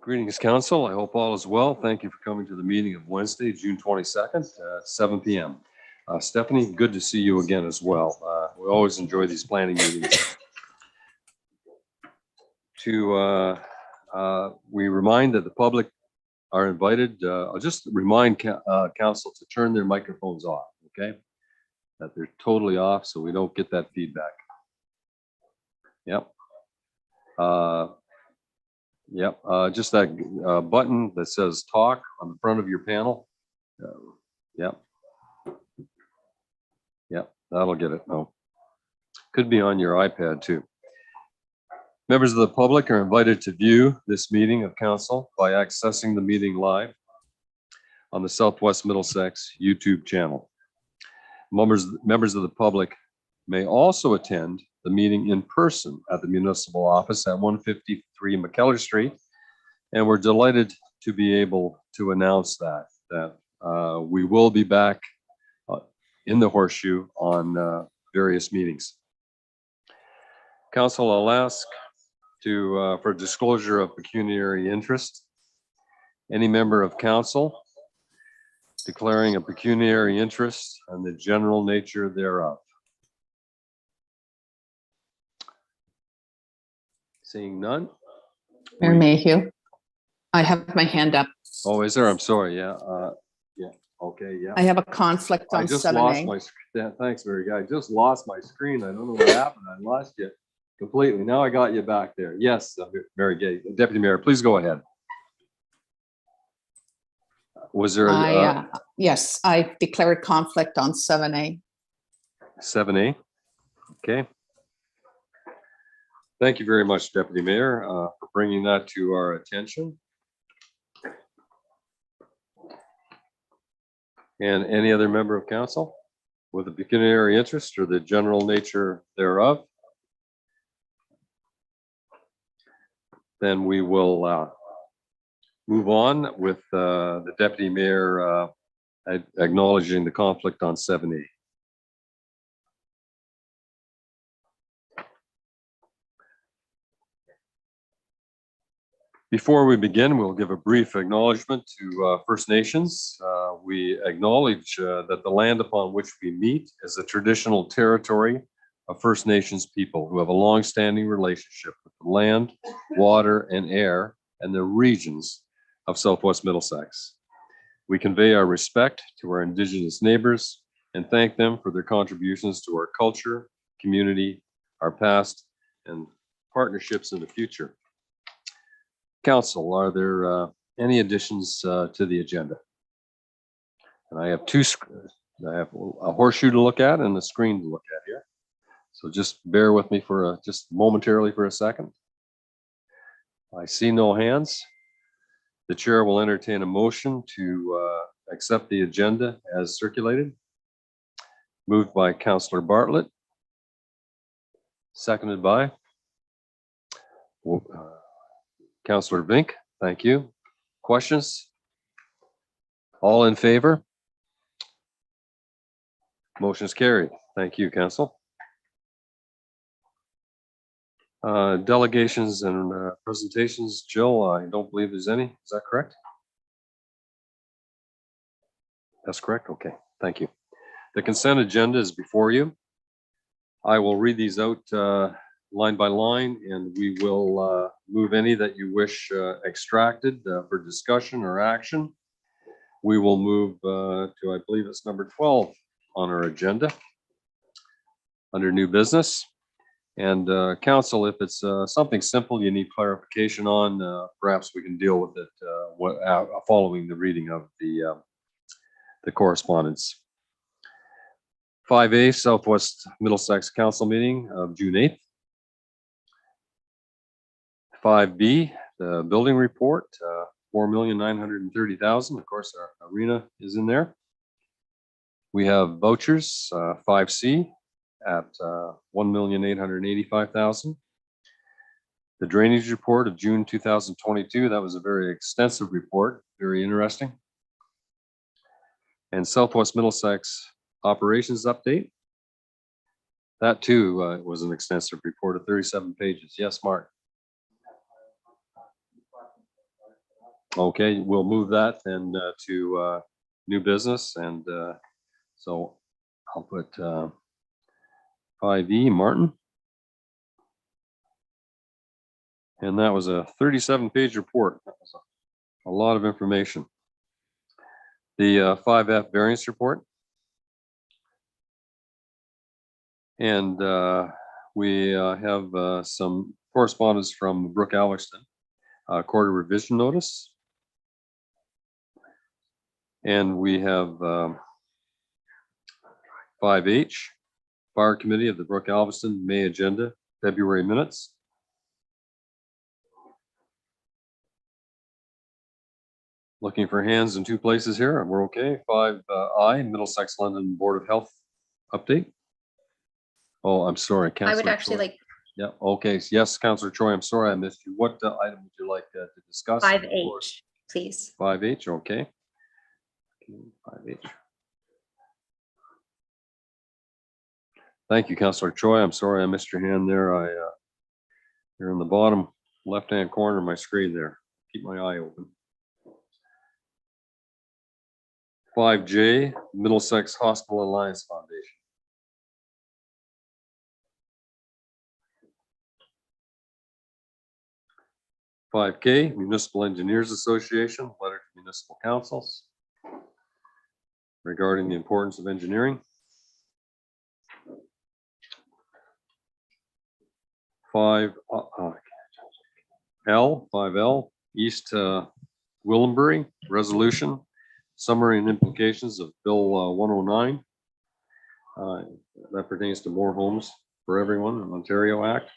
Greetings, Council. I hope all is well. Thank you for coming to the meeting of Wednesday, June 22nd at 7 p.m. Stephanie, good to see you again as well. We always enjoy these planning meetings. We remind that the public are invited. I'll just remind Council to turn their microphones off, okay? That they're totally off so we don't get that feedback. Yep. Just that button that says talk on the front of your panel. Yep, that'll get it. No, could be on your iPad too. Members of the public are invited to view this meeting of council by accessing the meeting live on the Southwest Middlesex YouTube channel. Members of the public may also attend the meeting in person at the municipal office at 153 McKellar Street. And we're delighted to be able to announce that we will be back in the Horseshoe on various meetings. Council, I'll ask for disclosure of pecuniary interest. Any member of council declaring a pecuniary interest and the general nature thereof. Seeing none. Mayor Mayhew, I have my hand up. Oh, is there? I'm sorry. Yeah. Okay. Yeah. I have a conflict on 7A. I just lost my screen. Thanks, Mary Guy. I just lost my screen. I don't know what happened. I lost you completely. Now I got you back there. Yes, Mary Gay. Deputy Mayor, please go ahead. Was there yes, I declared conflict on 7A. 7A. Okay. Thank you very much, Deputy Mayor, for bringing that to our attention. And any other member of council with a pecuniary interest or the general nature thereof? Then we will move on with the Deputy Mayor acknowledging the conflict on 7A. Before we begin, we'll give a brief acknowledgement to First Nations. We acknowledge that the land upon which we meet is the traditional territory of First Nations people who have a long-standing relationship with the land, water, and air and the regions of Southwest Middlesex. We convey our respect to our Indigenous neighbors and thank them for their contributions to our culture, community, our past, and partnerships in the future. Council, are there any additions to the agenda? And I have I have a horseshoe to look at and a screen to look at here. So just bear with me for just momentarily for a second. I see no hands. The chair will entertain a motion to accept the agenda as circulated. Moved by Councillor Bartlett. Seconded by Councillor Vink, thank you. Questions? All in favor? Motion is carried. Thank you, Council. Delegations and presentations. Jill, I don't believe there's any. Is that correct? That's correct. Okay, thank you. The consent agenda is before you. I will read these out line by line, and we will move any that you wish extracted for discussion or action. We will move to, I believe it's number 12 on our agenda under new business. And Council, if it's something simple you need clarification on, perhaps we can deal with it following the reading of the correspondence. 5A, Southwest Middlesex Council meeting of June 8th. 5B, the building report, $4,930,000. Of course, our arena is in there. We have vouchers, 5C at $1,885,000. The drainage report of June 2022, that was a very extensive report, very interesting. And Southwest Middlesex operations update. That too was an extensive report of 37 pages. Yes, Mark. Okay, we'll move that then to new business, and so I'll put 5E, Martin. And that was a 37-page report. That was a lot of information. The 5F variance report. And we have some correspondence from Brooke Alverston, quarter revision notice. And we have 5H, Fire Committee of the Brooke Alverston May agenda, February minutes. Looking for hands in two places here. We're okay. 5I, Middlesex London Board of Health update. Oh, I'm sorry. I would Councillor actually Choi. like Yeah, okay. Yes, Councillor Choi, I'm sorry I missed you. What item would you like to discuss? 5H, please. 5H, okay. 5H. Thank you, Councillor Choi. I'm sorry I missed your hand there. You're in the bottom left-hand corner of my screen there. Keep my eye open. 5J, Middlesex Hospital Alliance Foundation. 5K, Municipal Engineers Association, letter to municipal councils regarding the importance of engineering. 5L, East Willenbury Resolution, summary and implications of Bill 109. That pertains to more homes for everyone, an Ontario Act.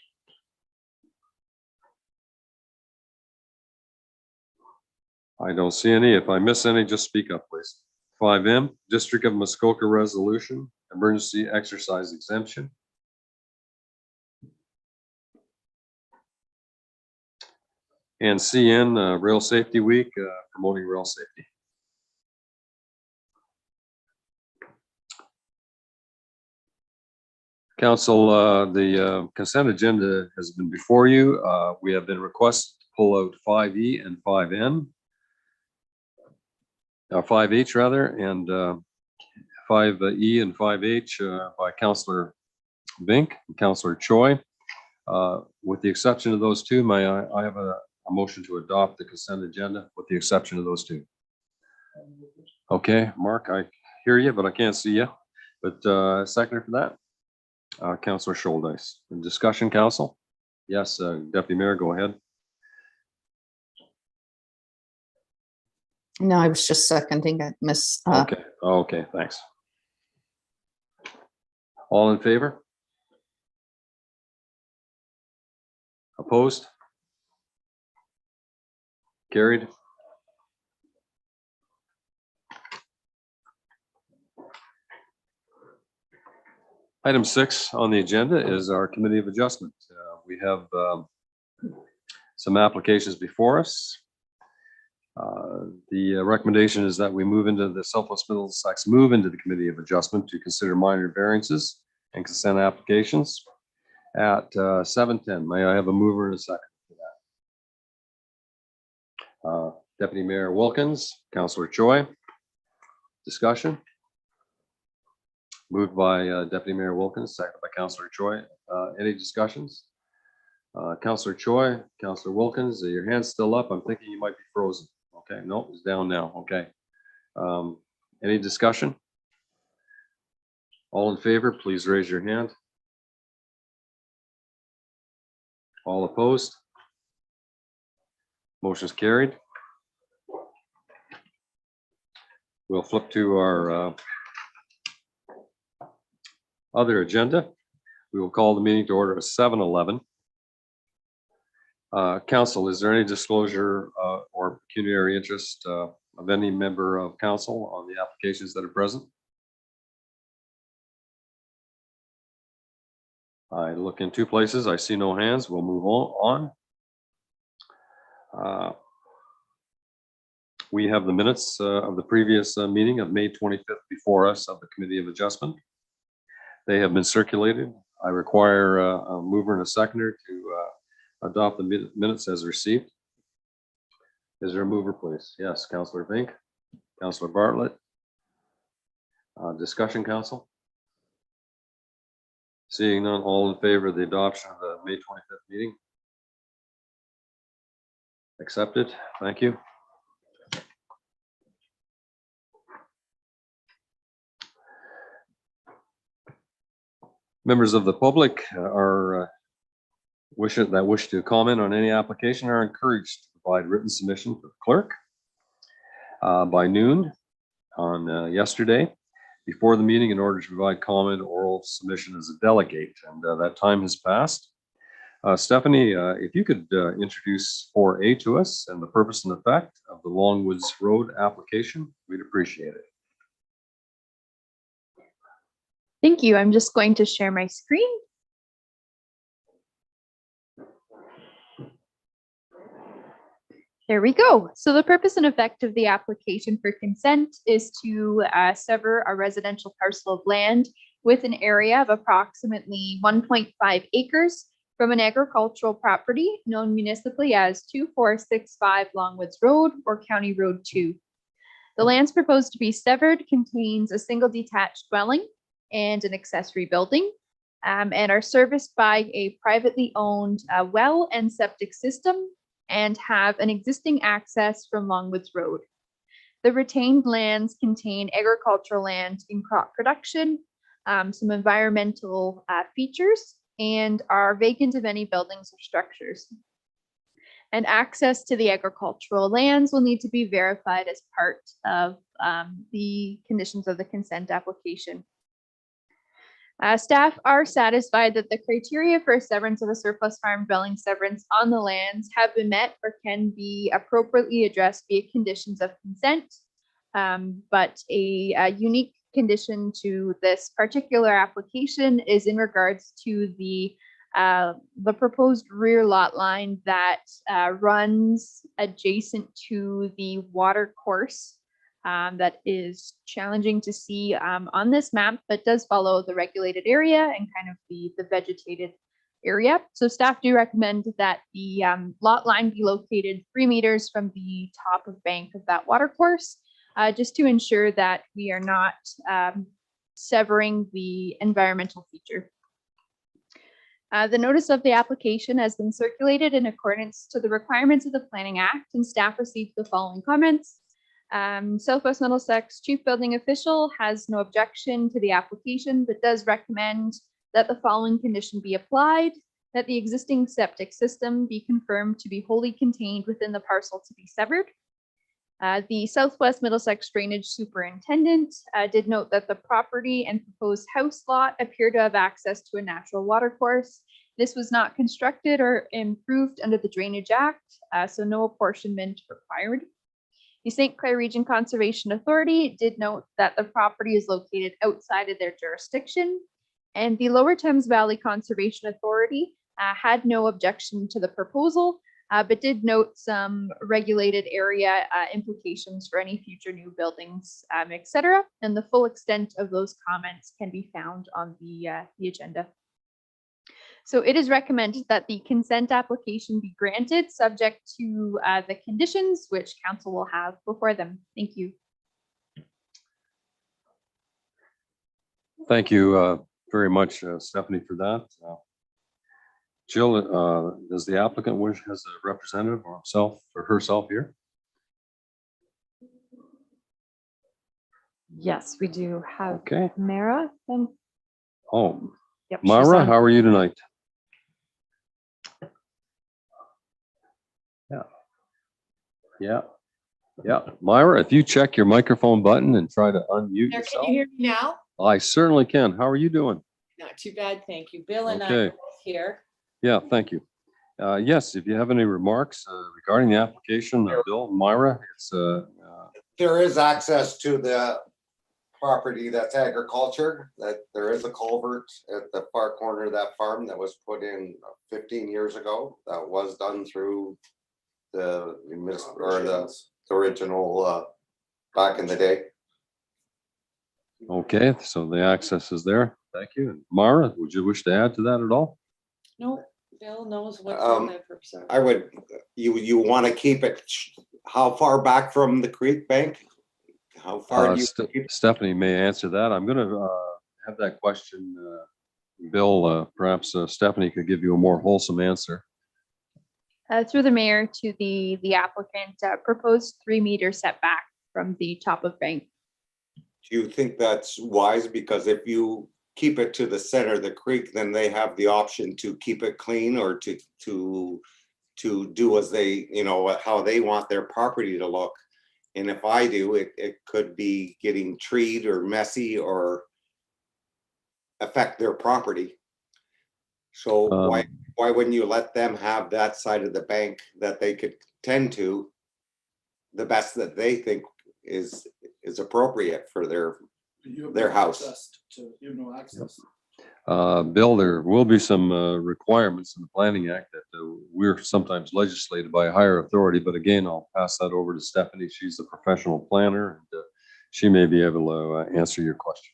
I don't see any. If I miss any, just speak up, please. 5M, District of Muskoka Resolution, Emergency Exercise Exemption. And CN, Rail Safety Week, promoting rail safety. Council, the consent agenda has been before you. We have been requested to pull out 5E and 5N. 5H rather, and 5E and 5H by Councillor Vink and Councillor Choi. With the exception of those two, may I have a motion to adopt the consent agenda with the exception of those two? Okay, Mark, I hear you, but I can't see you. But seconder for that? Councillor Scholdice. In discussion, council? Yes, Deputy Mayor, go ahead. No, I was just seconding it, Miss. Okay, okay, thanks. All in favor? Opposed? Carried. Item 6 on the agenda is our Committee of Adjustment. We have some applications before us. The recommendation is that we move into the Southwest Middlesex move into the Committee of Adjustment to consider minor variances and consent applications at 7:10. May I have a mover and a second for that? Deputy Mayor Wilkins, Councillor Choi. Discussion. Moved by Deputy Mayor Wilkins, seconded by Councillor Choi. Any discussions? Councillor Choi, Councillor Wilkins, your hand's still up. I'm thinking you might be frozen. Okay, no, it's down now. Okay. Any discussion? All in favor, please raise your hand. All opposed? Motion's carried. We'll flip to our other agenda. We will call the meeting to order at 7:11. Council, is there any disclosure or pecuniary interest of any member of council on the applications that are present? I look in two places. I see no hands. We'll move on. We have the minutes of the previous meeting of May 25th before us of the Committee of Adjustment. They have been circulated. I require a mover and a seconder to adopt the minutes as received. Is there a mover, please? Yes, Councillor Vink, Councillor Bartlett. Discussion, council? Seeing none, all in favor of the adoption of the May 25th meeting? Accepted. Thank you. Members of the public wish to comment on any application are encouraged to provide written submission to the clerk by noon on yesterday before the meeting in order to provide comment or oral submission as a delegate, and that time has passed. Stephanie, if you could introduce 4A to us and the purpose and effect of the Longwoods Road application, we'd appreciate it. Thank you. I'm just going to share my screen. There we go. So the purpose and effect of the application for consent is to sever a residential parcel of land with an area of approximately 1.5 acres from an agricultural property known municipally as 2465 Longwoods Road or County Road 2. The lands proposed to be severed contains a single detached dwelling and an accessory building, and are serviced by a privately owned well and septic system and have an existing access from Longwoods Road. The retained lands contain agricultural land in crop production, some environmental features, and are vacant of any buildings or structures. And access to the agricultural lands will need to be verified as part of the conditions of the consent application. Staff are satisfied that the criteria for severance of a surplus farm dwelling severance on the lands have been met or can be appropriately addressed via conditions of consent. But a unique condition to this particular application is in regards to the proposed rear lot line that runs adjacent to the water course. That is challenging to see on this map, but does follow the regulated area and kind of the vegetated area. So staff do recommend that the lot line be located 3 meters from the top of bank of that water course, just to ensure that we are not severing the environmental feature. The notice of the application has been circulated in accordance to the requirements of the Planning Act, and staff received the following comments. Southwest Middlesex Chief Building Official has no objection to the application, but does recommend that the following condition be applied: that the existing septic system be confirmed to be wholly contained within the parcel to be severed. The Southwest Middlesex Drainage Superintendent did note that the property and proposed house lot appear to have access to a natural water course. This was not constructed or improved under the Drainage Act, so no apportionment required. The St. Clair Region Conservation Authority did note that the property is located outside of their jurisdiction, and the Lower Thames Valley Conservation Authority had no objection to the proposal, but did note some regulated area implications for any future new buildings, etc. And the full extent of those comments can be found on the agenda. So it is recommended that the consent application be granted, subject to the conditions which council will have before them. Thank you. Thank you very much, Stephanie, for that. Jill, does the applicant wish as a representative or himself or herself here? Yes, we do have Okay. Mara. Then, Oh, yep, she's Mara, on. how are you tonight? Yeah. Myra, if you check your microphone button and try to unmute There, yourself. can you hear me now? I certainly can. How are you doing? Not too bad, thank you. Bill and I Okay. are both here. Yeah, thank you. Yes, if you have any remarks regarding the application, Bill, Myra, it's There is access to the property that's agriculture, that there is a culvert at the far corner of that farm that was put in 15 years ago. That was done through the original back in the day. okay. So the access is there. Thank you. And Myra, would you wish to add to that at all? No, Bill knows what Um, my purpose are. I would, you want to keep it How far back from the creek bank? How far do you? keep- Stephanie may answer that. I'm gonna have that question, Bill, perhaps Stephanie could give you a more wholesome answer. Through the mayor to the applicant, proposed 3-meter setback from the top of bank. Do you think that's wise? Because if you keep it to the center of the creek, then they have the option to keep it clean or to do as they, how they want their property to look. And if I do, it could be getting treed or messy or affect their property. So why wouldn't you let them have that side of the bank that they could tend to the best that they think is appropriate for their house? You have no access. Bill, there will be some requirements in the Planning Act that we're sometimes legislated by a higher authority, but again, I'll pass that over to Stephanie. She's the professional planner, and she may be able to answer your question.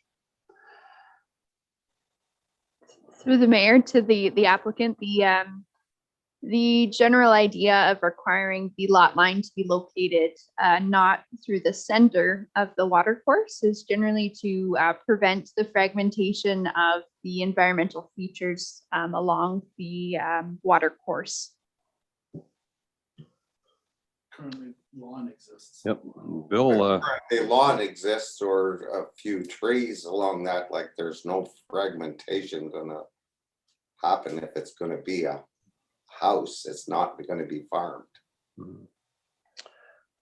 Through the mayor to the applicant, the general idea of requiring the lot line to be located not through the center of the water course is generally to prevent the fragmentation of the environmental features along the water course. Currently, lawn exists. Yep, Bill, The lawn exists or a few trees along that, like there's no fragmentation gonna happen if it's gonna be a house. It's not gonna be farmed.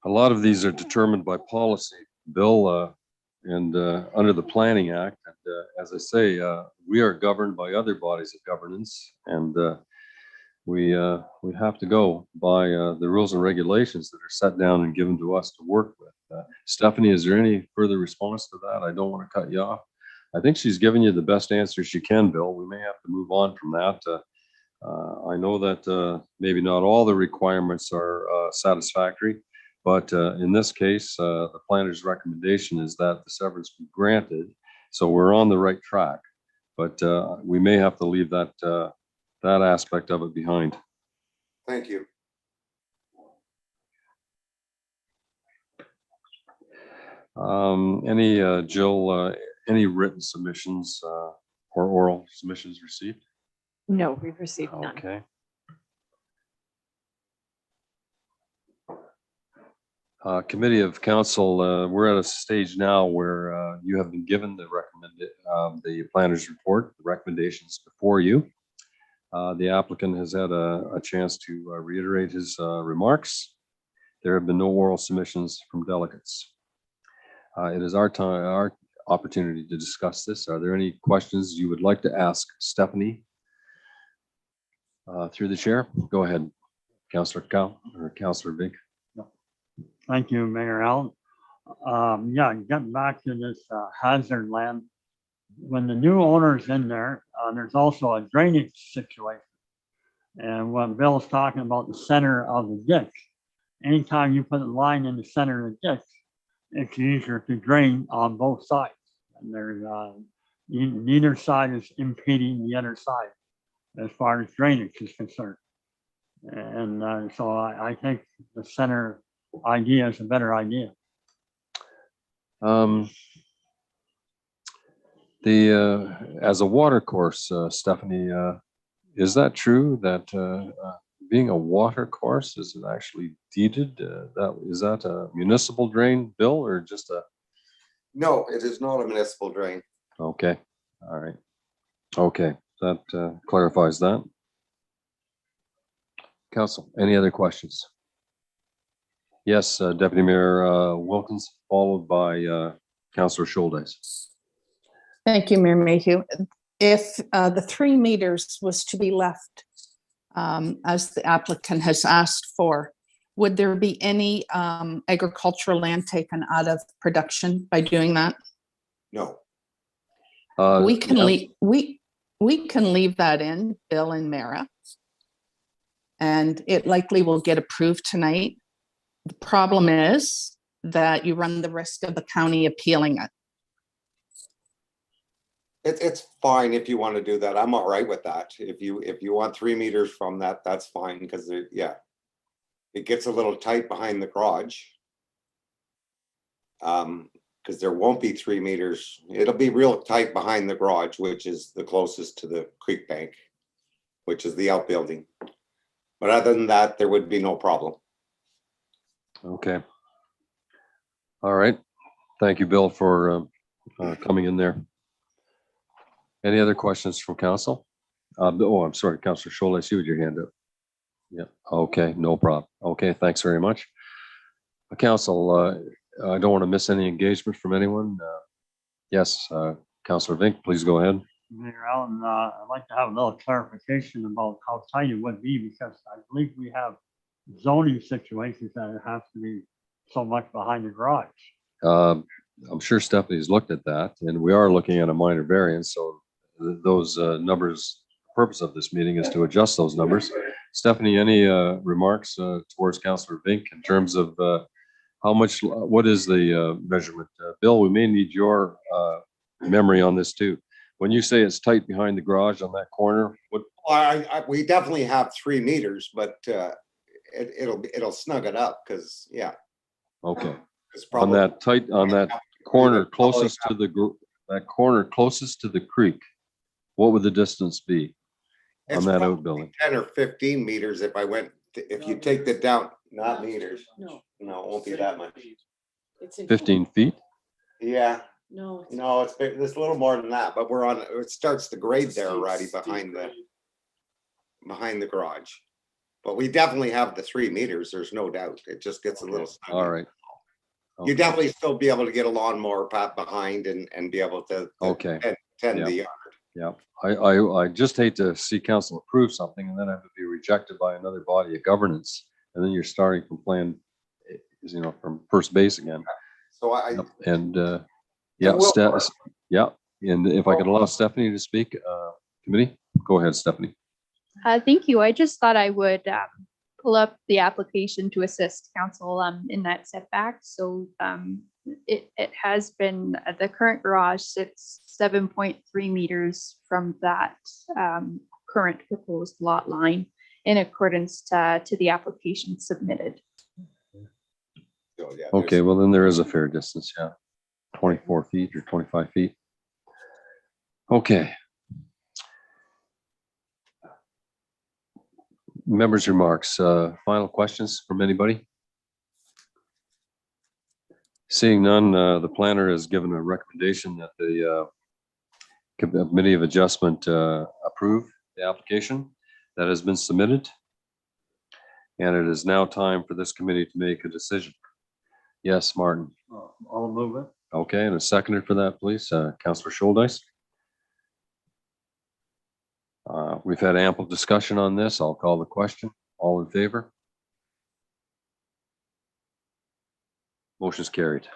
a lot of these are determined by policy, Bill, and under the Planning Act. And as I say, we are governed by other bodies of governance, and we have to go by the rules and regulations that are set down and given to us to work with. Stephanie, is there any further response to that? I don't want to cut you off. I think she's given you the best answer she can, Bill. We may have to move on from that. I know that maybe not all the requirements are satisfactory, but in this case, the planner's recommendation is that the severance be granted. So we're on the right track, but we may have to leave that that aspect of it behind. Thank you. Jill, any written submissions or oral submissions received? No, we've received none. Okay. Committee of Council, we're at a stage now where you have been given the planner's report, the recommendations before you. The applicant has had a chance to reiterate his remarks. There have been no oral submissions from delegates. It is our time, our opportunity to discuss this. Are there any questions you would like to ask Stephanie? Through the chair, go ahead, Councillor Cal or Councillor Vink. Thank you, Mayor Allen. Yeah, getting back to this hazard land, when the new owner's in there, there's also a drainage situation. And when Bill's talking about the center of the ditch, anytime you put a line in the center of the ditch, it's easier to drain on both sides. And there's neither side is impeding the other side as far as drainage is concerned. And so I think the center idea is a better idea. As a water course, Stephanie, is that true that being a water course, is it actually deeded? Is that a municipal drain, Bill, or just a? No, it is not a municipal drain. Okay, all right. Okay, that clarifies that. Council, any other questions? Yes, Deputy Mayor Wilkins, followed by Councillor Scholdes. Thank you, Mayor Mayhew. If the 3 meters was to be left as the applicant has asked for, would there be any agricultural land taken out of production by doing that? No. We can yeah. leave, we can leave that in, Bill and Mara. And it likely will get approved tonight. The problem is that you run the risk of the county appealing it. It's fine if you want to do that. I'm all right with that. If you want 3 meters from that, that's fine, because yeah. it gets a little tight behind the garage. Because there won't be 3 meters. It'll be real tight behind the garage, which is the closest to the creek bank, which is the outbuilding. But other than that, there would be no problem. Okay. All right. Thank you, Bill, for coming in there. Any other questions from council? Oh, I'm sorry, Councillor Scholl, I see with your hand up. Yeah, okay, no problem. Okay, thanks very much. Council, I don't want to miss any engagement from anyone. Yes, Councillor Vink, please go ahead. Mayor Allen, I'd like to have a little clarification about how tight it would be, because I believe we have zoning situations that it has to be so much behind the garage. I'm sure Stephanie's looked at that, and we are looking at a minor variance, so those numbers, purpose of this meeting is to adjust those numbers. Stephanie, any remarks towards Councillor Vink in terms of how much, what is the measurement? Bill, we may need your memory on this too. When you say it's tight behind the garage on that corner, what? We definitely have 3 meters, but it'll snug it up because, yeah. Okay. It's On probably that tight, on that corner closest to the, that corner closest to the creek, what would the distance be on it's that probably outbuilding? 10 or 15 meters if I went, if you take the down, not meters. No. No, it won't be that much. It's in- 15 feet? Yeah, No. it's- no, it's big, it's a little more than that, but we're on, it starts to grade there Steep- already steep behind grade. the garage. But we definitely have the 3 meters, there's no doubt. It just gets a little snug. All right. You Okay. definitely still be able to get a lawnmower pat behind and be able to Okay. tend Yeah. the yard. Yeah, I just hate to see council approve something and then have to be rejected by another body of governance. And then you're starting from plan, you know, from first base again. So I, Yep. And yeah, will yeah. And if I could allow Stephanie to speak, committee, go ahead, Stephanie. Thank you. I just thought I would pull up the application to assist council in that setback. So it has been, the current garage sits 7.3 meters from that current proposed lot line in accordance to the application submitted. so, yeah, Okay, there's- well, then there is a fair distance, yeah. 24 feet or 25 feet. Okay. Members' remarks, final questions from anybody? Seeing none, the planner has given a recommendation that the Committee of Adjustment approve the application that has been submitted. And it is now time for this committee to make a decision. Yes, Martin. I'll move it. Okay, and a seconder for that, please, Councillor Scholdice. We've had ample discussion on this. I'll call the question. All in favor? Motion's carried.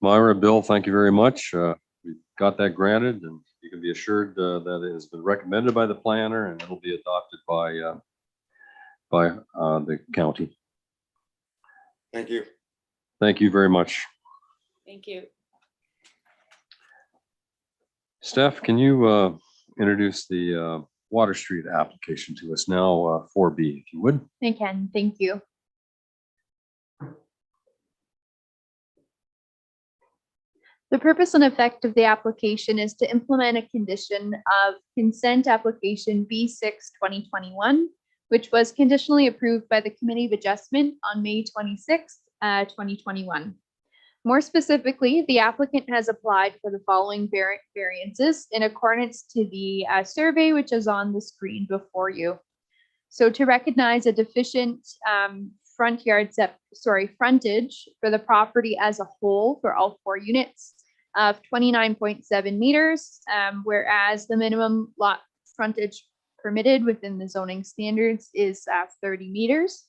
Myra, Bill, thank you very much. We got that granted, and you can be assured that it has been recommended by the planner and it'll be adopted by the county. Thank you. Thank you very much. Thank you. Steph, can you introduce the Water Street application to us now, 4B, if you would? I can, thank you. The purpose and effect of the application is to implement a condition of consent application B6 2021, which was conditionally approved by the Committee of Adjustment on May 26, 2021. More specifically, the applicant has applied for the following variances in accordance to the survey, which is on the screen before you. So to recognize a deficient frontage for the property as a whole for all 4 units of 29.7 meters, whereas the minimum lot frontage permitted within the zoning standards is 30 meters.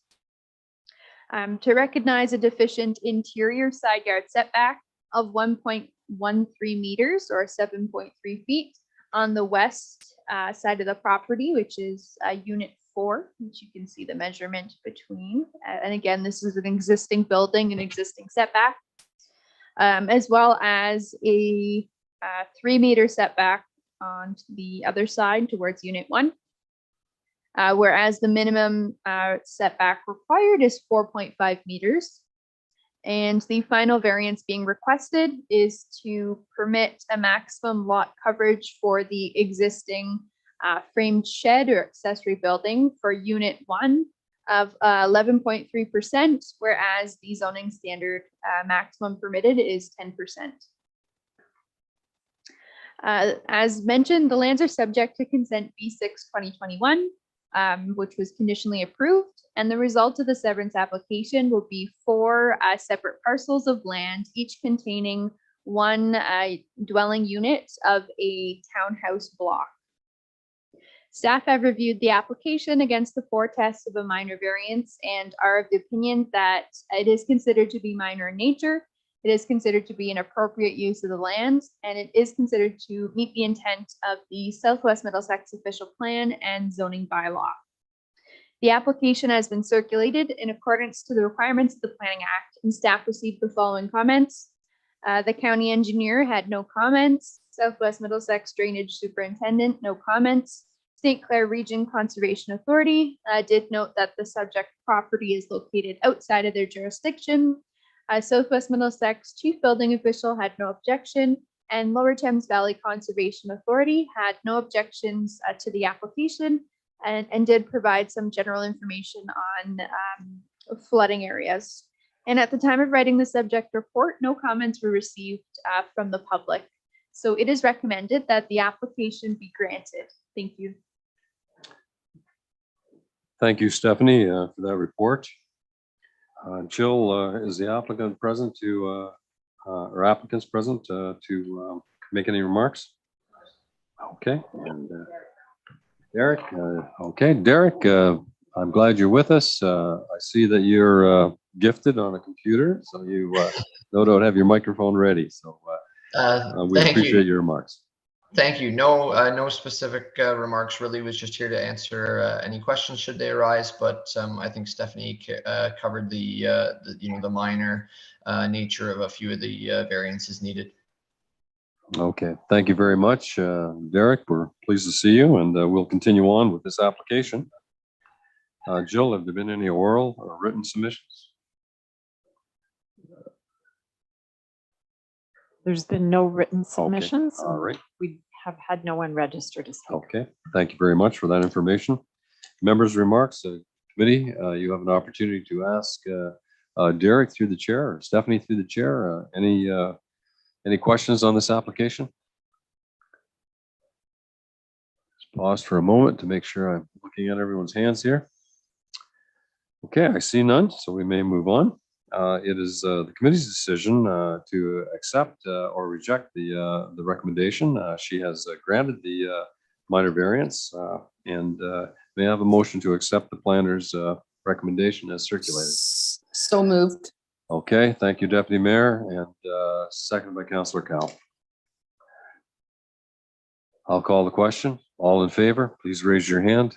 To recognize a deficient interior side yard setback of 1.13 meters or 7.3 feet on the west side of the property, which is unit 4, which you can see the measurement between. And again, this is an existing building, an existing setback, as well as a 3 meter setback on the other side towards unit 1. whereas the minimum setback required is 4.5 meters. And the final variance being requested is to permit a maximum lot coverage for the existing framed shed or accessory building for unit 1 of 11.3%, whereas the zoning standard maximum permitted is 10%. As mentioned, the lands are subject to consent B6/2021, which was conditionally approved, and the result of the severance application will be 4 separate parcels of land, each containing 1 dwelling unit of a townhouse block. Staff have reviewed the application against the 4 tests of a minor variance and are of the opinion that it is considered to be minor in nature, it is considered to be an appropriate use of the land, and it is considered to meet the intent of the Southwest Middlesex official plan and zoning bylaw. The application has been circulated in accordance to the requirements of the Planning Act, and staff received the following comments. The county engineer had no comments. Southwest Middlesex Drainage Superintendent, no comments. St. Clair Region Conservation Authority did note that the subject property is located outside of their jurisdiction. Southwest Middlesex Chief Building Official had no objection, and Lower Thames Valley Conservation Authority had no objections to the application and did provide some general information on flooding areas. And at the time of writing the subject report, no comments were received from the public. So it is recommended that the application be granted. Thank you. Thank you, Stephanie, for that report. Jill, is the applicant present to, or applicants present to make any remarks? Okay, and Derek, okay, Derek, I'm glad you're with us. I see that you're gifted on a computer, so you no doubt have your microphone ready. So we Thank appreciate you. your remarks. Thank you. No specific remarks really. Was just here to answer any questions should they arise. But I think Stephanie covered the the minor nature of a few of the variances needed. Okay, thank you very much, Derek. We're pleased to see you, and we'll continue on with this application. Jill, have there been any oral or written submissions? There's been no written submissions. All right. We have had no one register to speak. Okay, thank you very much for that information. Members' remarks, committee, you have an opportunity to ask Derek through the chair or Stephanie through the chair. Any questions on this application? Just pause for a moment to make sure I'm looking at everyone's hands here. Okay, I see none, so we may move on. It is the committee's decision to accept or reject the recommendation. She has granted the minor variance and may I have a motion to accept the planner's recommendation as circulated. So moved. Okay, thank you, Deputy Mayor, and seconded by Councillor Cowell. I'll call the question. All in favor, please raise your hand.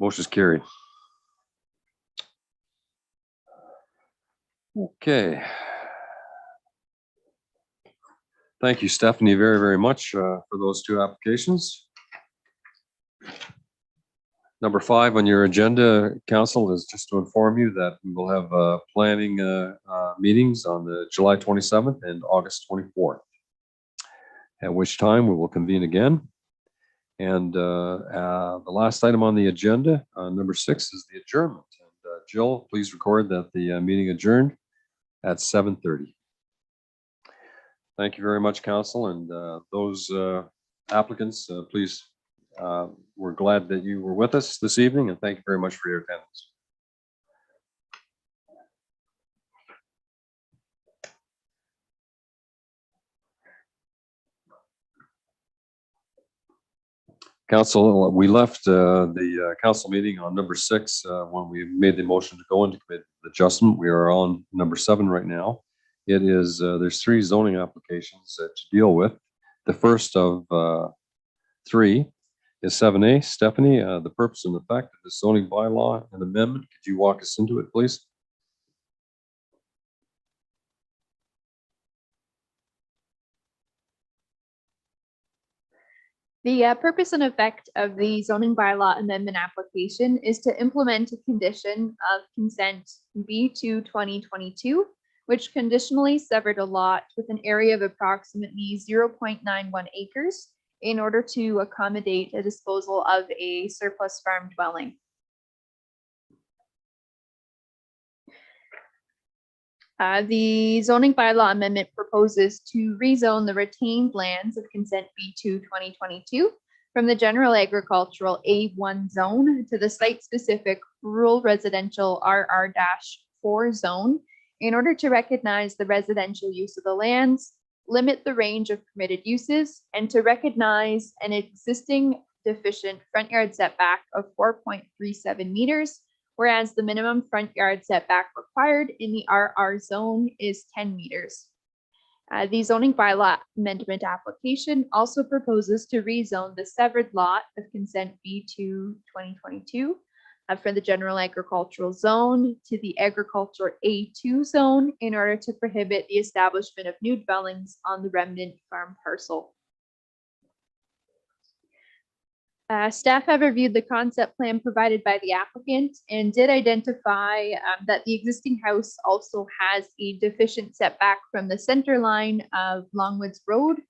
Motion is carried. Okay. Thank you, Stephanie, very, very much for those 2 applications. Number 5 on your agenda, Council, is just to inform you that we will have planning meetings on the July 27th and August 24th, at which time we will convene again. And the last item on the agenda, number 6, is the adjournment. And Jill, please record that the meeting adjourned at 7:30. Thank you very much, Council, and those applicants, please. We're glad that you were with us this evening, and thank you very much for your attendance. Council, we left the council meeting on number 6 when we made the motion to go into committee adjustment. We are on number 7 right now. It is there's 3 zoning applications to deal with. The first of 3 is 7A. Stephanie, the purpose and effect of the zoning bylaw and amendment. Could you walk us into it, please? The purpose and effect of the zoning bylaw amendment application is to implement a condition of consent B2 2022, which conditionally severed a lot with an area of approximately 0.91 acres in order to accommodate a disposal of a surplus farm dwelling. The zoning bylaw amendment proposes to rezone the retained lands of consent B2 2022 from the general agricultural A1 zone to the site-specific rural residential RR-4 zone in order to recognize the residential use of the lands, limit the range of permitted uses, and to recognize an existing deficient front yard setback of 4.37 meters, whereas the minimum front yard setback required in the RR zone is 10 meters. The zoning bylaw amendment application also proposes to rezone the severed lot of consent B2 2022 from the general agricultural zone to the agricultural A2 zone in order to prohibit the establishment of new dwellings on the remnant farm parcel. Staff have reviewed the concept plan provided by the applicant and did identify that the existing house also has a deficient setback from the center line of Longwoods Road,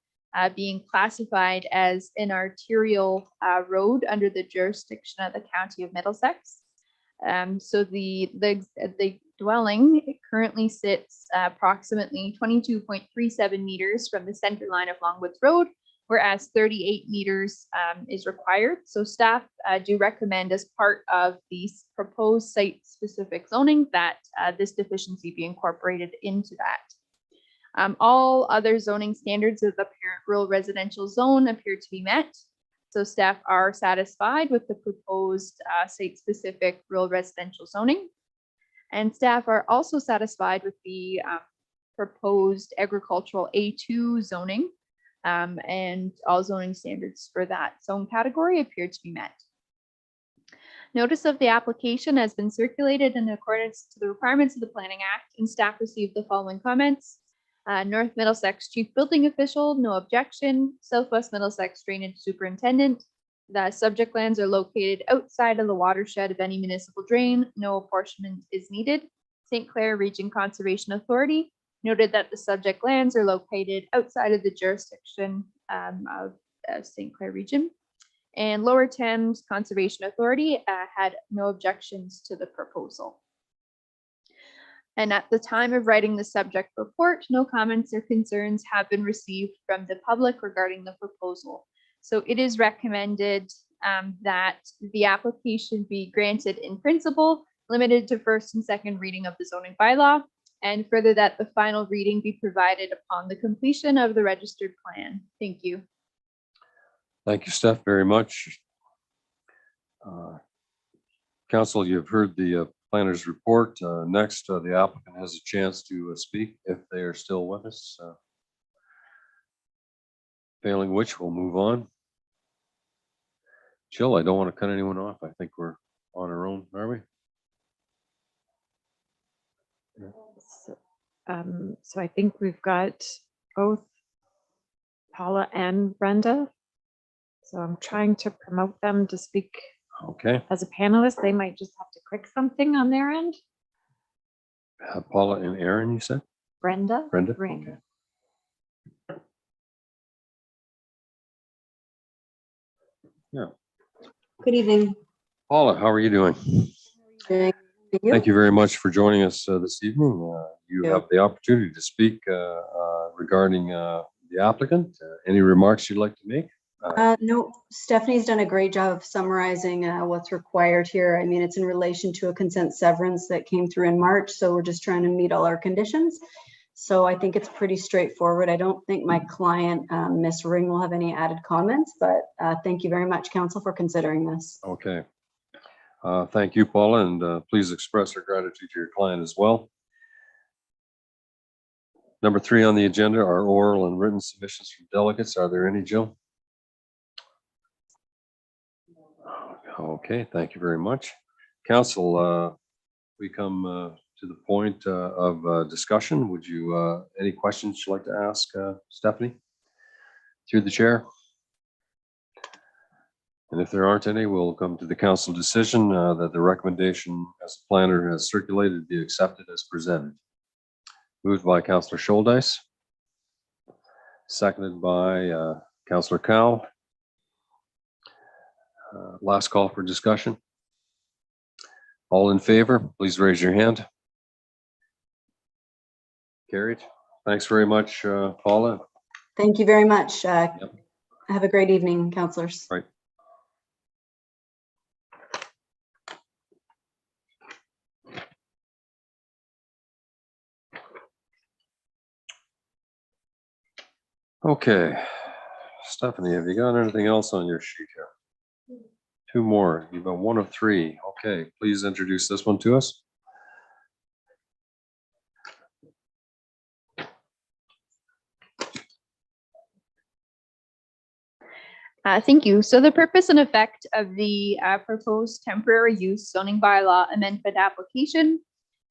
being classified as an arterial road under the jurisdiction of the County of Middlesex. So the dwelling currently sits approximately 22.37 meters from the center line of Longwoods Road, whereas 38 meters is required. So staff do recommend as part of the proposed site-specific zoning that this deficiency be incorporated into that. All other zoning standards of the parent rural residential zone appear to be met. So staff are satisfied with the proposed site-specific rural residential zoning. And staff are also satisfied with the proposed agricultural A2 zoning. And all zoning standards for that zone category appear to be met. Notice of the application has been circulated in accordance to the requirements of the Planning Act, and staff received the following comments. North Middlesex Chief Building Official, no objection. Southwest Middlesex Drainage Superintendent. The subject lands are located outside of the watershed of any municipal drain. No apportionment is needed. St. Clair Region Conservation Authority noted that the subject lands are located outside of the jurisdiction of St. Clair Region. And Lower Thames Conservation Authority had no objections to the proposal. And at the time of writing the subject report, no comments or concerns have been received from the public regarding the proposal. So it is recommended that the application be granted in principle, limited to first and second reading of the zoning bylaw, and further that the final reading be provided upon the completion of the registered plan. Thank you. Thank you, Steph, very much. Council, you've heard the planner's report. Next, the applicant has a chance to speak if they are still with us. Failing which, we'll move on. Jill, I don't want to cut anyone off. I think we're on our own, are we? So I think we've got both Paula and Brenda. So I'm trying to promote them to speak Okay. as a panelist. They might just have to click something on their end. Paula and Aaron, you said? Brenda. Brenda? Ring. Okay. Yeah. Good evening. Paula, how are you doing? Thank you very much for joining us this evening. You have the opportunity to speak regarding the applicant. Any remarks you'd like to make? No, Stephanie's done a great job of summarizing what's required here. I mean, it's in relation to a consent severance that came through in March, so we're just trying to meet all our conditions. So I think it's pretty straightforward. I don't think my client, Ms. Ring, will have any added comments, but thank you very much, Council, for considering this. Okay. Thank you, Paula, and please express our gratitude to your client as well. Number 3 on the agenda are oral and written submissions from delegates. Are there any, Jill? Okay, thank you very much. Council, we come to the point of discussion. Would you, any questions you'd like to ask Stephanie? Through the chair. And if there aren't any, we'll come to the council decision that the recommendation as the planner has circulated be accepted as presented. Moved by Councillor Scholdice, seconded by Councillor Cowell. Last call for discussion. All in favor, please raise your hand. Carried. Thanks very much, Paula. Thank you very much. Have a great evening, councillors. Right. Okay. Stephanie, have you got anything else on your sheet here? Two more. You've got one of three. Okay, please introduce this one to us. Thank you. So the purpose and effect of the proposed temporary use zoning bylaw amendment application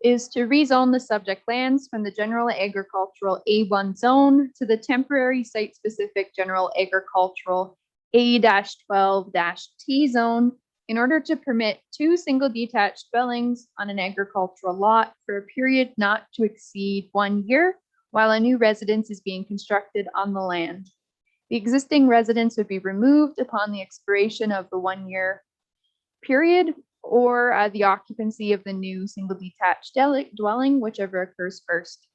is to rezone the subject lands from the general agricultural A1 zone to the temporary site-specific general agricultural A-12-T zone in order to permit 2 single detached dwellings on an agricultural lot for a period not to exceed 1 year while a new residence is being constructed on the land. The existing residence would be removed upon the expiration of the 1-year period or the occupancy of the new single detached dwelling, whichever occurs first.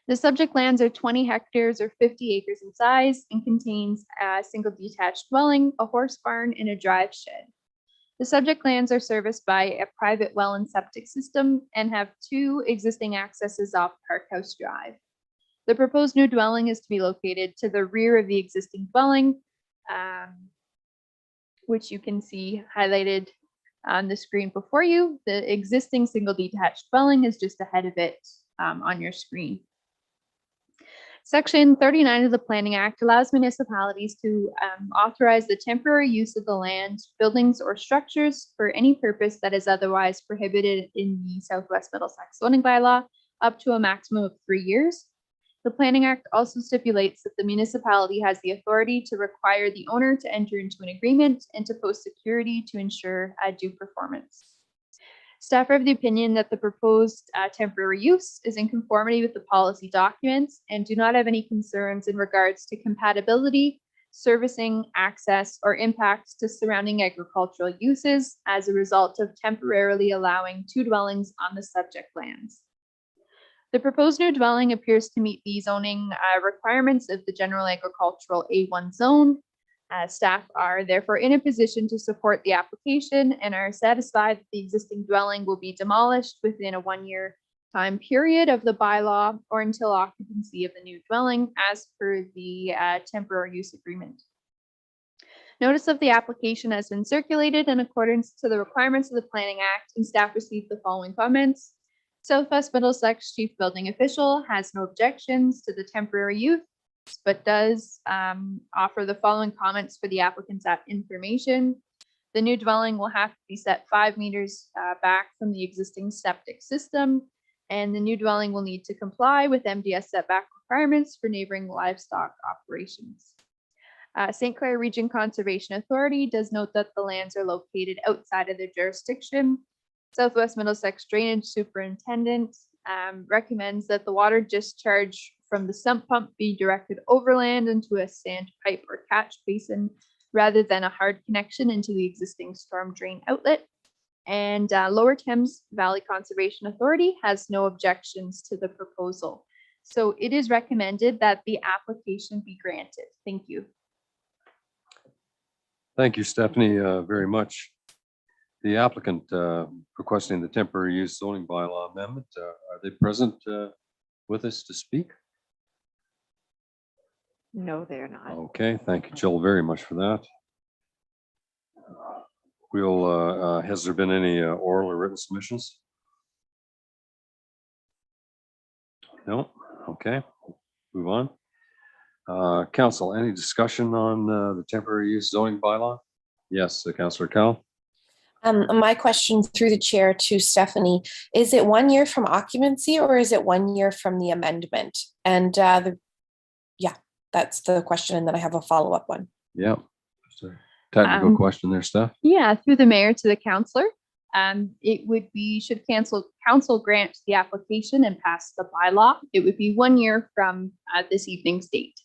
The subject lands are 20 hectares or 50 acres in size and contains a single detached dwelling, a horse barn, and a drive shed. The subject lands are serviced by a private well and septic system and have 2 existing accesses off Parkhouse Drive. The proposed new dwelling is to be located to the rear of the existing dwelling, which you can see highlighted on the screen before you. The existing single detached dwelling is just ahead of it on your screen. Section 39 of the Planning Act allows municipalities to authorize the temporary use of the land, buildings, or structures for any purpose that is otherwise prohibited in the Southwest Middlesex zoning bylaw up to a maximum of 3 years. The Planning Act also stipulates that the municipality has the authority to require the owner to enter into an agreement and to post security to ensure due performance. Staff are of the opinion that the proposed temporary use is in conformity with the policy documents and do not have any concerns in regards to compatibility, servicing, access, or impacts to surrounding agricultural uses as a result of temporarily allowing 2 dwellings on the subject lands. The proposed new dwelling appears to meet the zoning requirements of the general agricultural A1 zone. Staff are therefore in a position to support the application and are satisfied that the existing dwelling will be demolished within a 1-year time period of the bylaw or until occupancy of the new dwelling as per the temporary use agreement. Notice of the application has been circulated in accordance to the requirements of the Planning Act, and staff received the following comments. Southwest Middlesex Chief Building Official has no objections to the temporary use, but does offer the following comments for the applicant's information. The new dwelling will have to be set 5 meters back from the existing septic system, and the new dwelling will need to comply with MDS setback requirements for neighboring livestock operations. St. Clair Region Conservation Authority does note that the lands are located outside of their jurisdiction. Southwest Middlesex Drainage Superintendent recommends that the water discharge from the sump pump be directed overland into a sand pipe or catch basin rather than a hard connection into the existing storm drain outlet. And Lower Thames Valley Conservation Authority has no objections to the proposal. So it is recommended that the application be granted. Thank you. Thank you, Stephanie, very much. The applicant requesting the temporary use zoning bylaw amendment, are they present with us to speak? No, they're not. Okay, thank you, Jill, very much for that. We'll, has there been any oral or written submissions? No, okay, move on. Council, any discussion on the temporary use zoning bylaw? Yes, Councillor Cowell. My question through the chair to Stephanie, is it 1 year from occupancy or is it 1 year from the amendment? And yeah, that's the question. And then I have a follow-up one. Yeah. Technical question there, Steph. Yeah, through the mayor to the councillor. It would be, should council grant the application and pass the bylaw, it would be 1 year from this evening's date.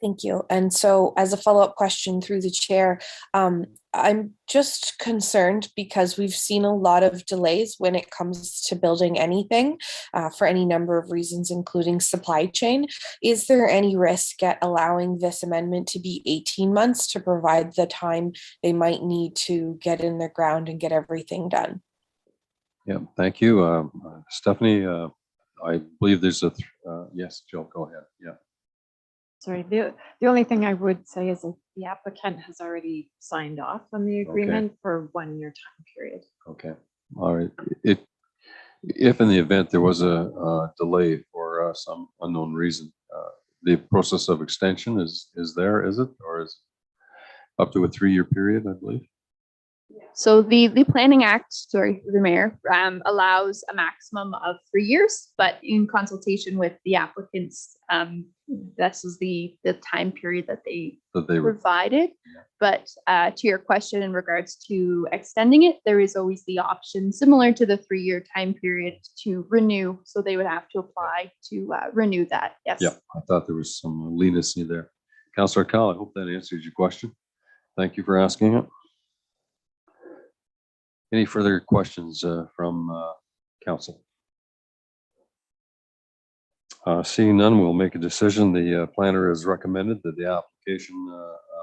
Thank you. And so as a follow-up question through the chair, I'm just concerned because we've seen a lot of delays when it comes to building anything for any number of reasons, including supply chain. Is there any risk at allowing this amendment to be 18 months to provide the time they might need to get in the ground and get everything done? Yeah, thank you. Stephanie, I believe there's yes, Jill, go ahead. Yeah. Sorry, the only thing I would say is that the applicant has already signed off on the agreement for 1 year time period. Okay. All right. If in the event there was a delay for some unknown reason, the process of extension is there, is it? Or is it up to a 3-year period, I believe? So the Planning Act, sorry, the mayor, allows a maximum of 3 years, but in consultation with the applicants, this is the time period that they provided. Yeah. But to your question in regards to extending it, there is always the option, similar to the 3-year time period, to renew. So they would have to apply to renew that. Yes. Yeah, I thought there was some leniency there. Councillor Cowell, I hope that answers your question. Thank you for asking it. Any further questions from council? Seeing none, we'll make a decision. The planner has recommended that the application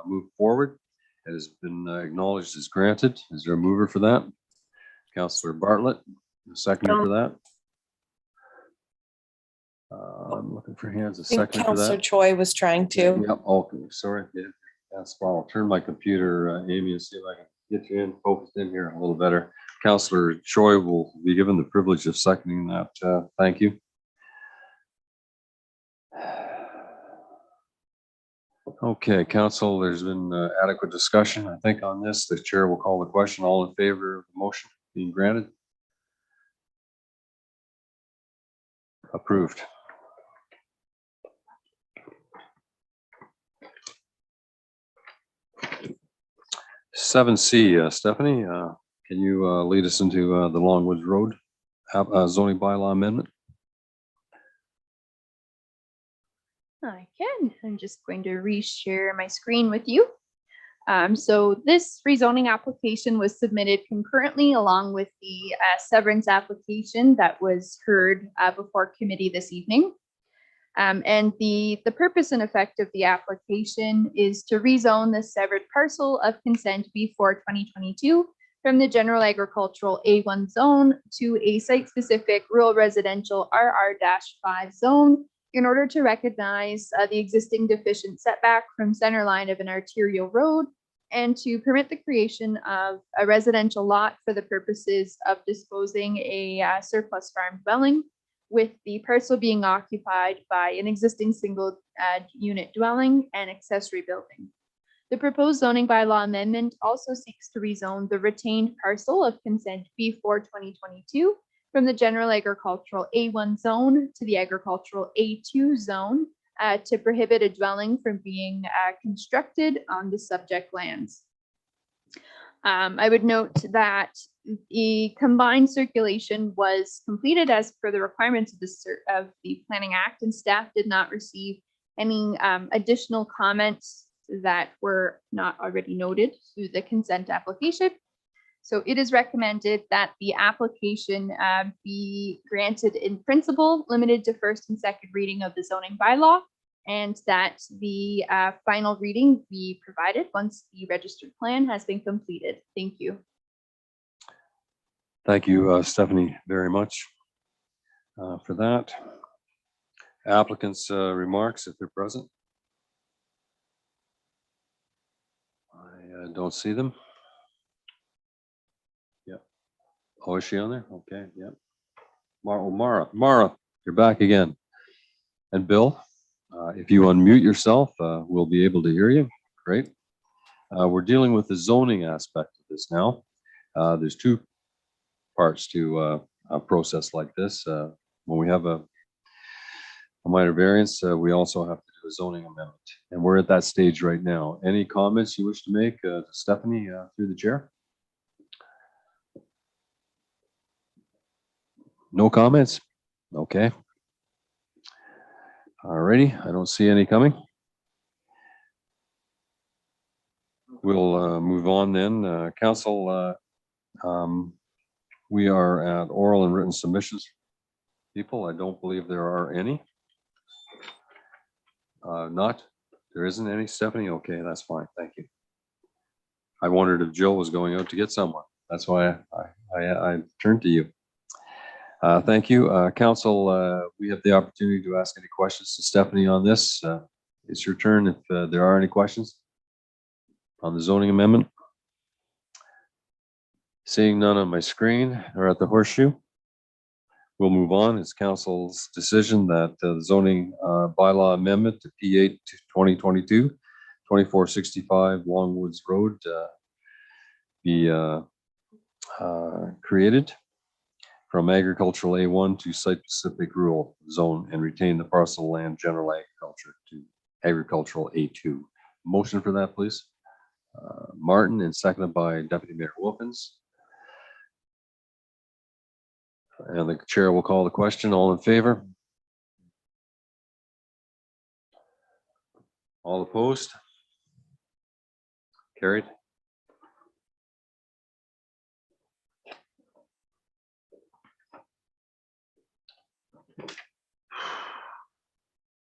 move forward. It has been acknowledged as granted. Is there a mover for that? Councillor Bartlett, a seconder for that? I'm looking for hands. A I think seconder for Councillor that? Choi was trying to. Yep. Okay. Sorry. Yeah, that's fine. I'll turn my computer, Amy, and see if I can get you in, focused in here a little better. Councillor Choi will be given the privilege of seconding that. Thank you. Okay, council, there's been adequate discussion, I think, on this. The chair will call the question. All in favor of the motion being granted? Approved. Seven C, Stephanie, can you lead us into the Longwoods Road zoning bylaw amendment? I can. I'm just going to reshare my screen with you. So this rezoning application was submitted concurrently along with the severance application that was heard before committee this evening. And the purpose and effect of the application is to rezone the severed parcel of consent B4 2022 from the general agricultural A1 zone to a site-specific rural residential RR-5 zone in order to recognize the existing deficient setback from center line of an arterial road and to permit the creation of a residential lot for the purposes of disposing a surplus farm dwelling, with the parcel being occupied by an existing single unit dwelling and accessory building. The proposed zoning bylaw amendment also seeks to rezone the retained parcel of consent B4 2022 from the general agricultural A1 zone to the agricultural A2 zone to prohibit a dwelling from being constructed on the subject lands. I would note that the combined circulation was completed as per the requirements of the Planning Act, and staff did not receive any additional comments that were not already noted through the consent application. So it is recommended that the application be granted in principle, limited to first and second reading of the zoning bylaw, and that the final reading be provided once the registered plan has been completed. Thank you. Thank you, Stephanie, very much for that. Applicants' remarks, if they're present. I don't see them. Yep. Oh, is she on there? Okay, yep. Mara, you're back again. And Bill, if you unmute yourself, we'll be able to hear you. Great. We're dealing with the zoning aspect of this now. There's two parts to a process like this. When we have a minor variance, we also have to do a a zoning amendment. And we're at that stage right now. Any comments you wish to make, to Stephanie, through the chair? No comments? Okay. Alrighty, I don't see any coming. We'll move on then. Council, we are at oral and written submissions. People, I don't believe there are any. There isn't any, Stephanie? Okay, that's fine, thank you. I wondered if Jill was going out to get someone. That's why I turned to you. Thank you. Council, we have the opportunity to ask any questions to Stephanie on this. It's your turn if there are any questions on the zoning amendment. Seeing none on my screen or at the horseshoe, we'll move on. It's council's decision that the zoning bylaw amendment to P8 2022 2465 Longwoods Road be created from agricultural A1 to site-specific rural zone and retain the parcel of land general agriculture to agricultural A2. Motion for that, please. Martin, and seconded by Deputy Mayor Wilkins. And the chair will call the question. All in favor? All opposed? Carried.